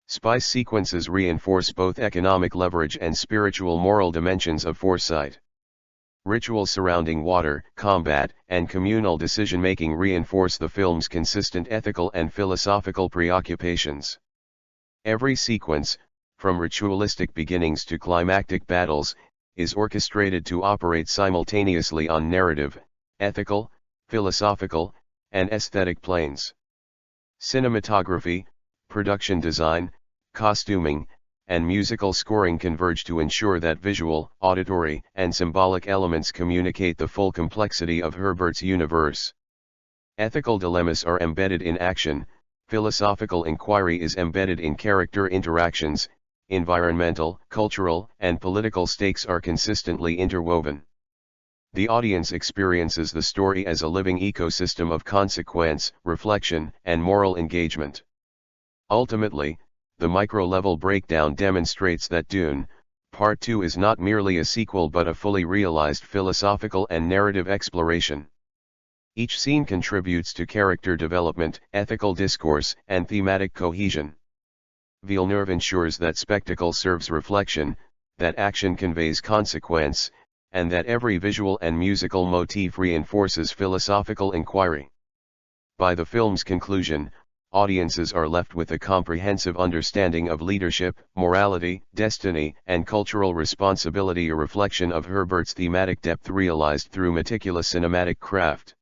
Spice sequences reinforce both economic leverage and spiritual moral dimensions of foresight. Rituals surrounding water, combat, and communal decision-making reinforce the film's consistent ethical and philosophical preoccupations. Every sequence, from ritualistic beginnings to climactic battles, is orchestrated to operate simultaneously on narrative, ethical, philosophical, and aesthetic planes. Cinematography, production design, costuming, and musical scoring converge to ensure that visual, auditory, and symbolic elements communicate the full complexity of Herbert's universe. Ethical dilemmas are embedded in action, philosophical inquiry is embedded in character interactions, environmental, cultural, and political stakes are consistently interwoven. The audience experiences the story as a living ecosystem of consequence, reflection, and moral engagement. Ultimately, the micro-level breakdown demonstrates that Dune, Part 2 is not merely a sequel but a fully realized philosophical and narrative exploration. Each scene contributes to character development, ethical discourse, and thematic cohesion. Villeneuve ensures that spectacle serves reflection, that action conveys consequence, and that every visual and musical motif reinforces philosophical inquiry. By the film's conclusion, audiences are left with a comprehensive understanding of leadership, morality, destiny, and cultural responsibility, a reflection of Herbert's thematic depth realized through meticulous cinematic craft.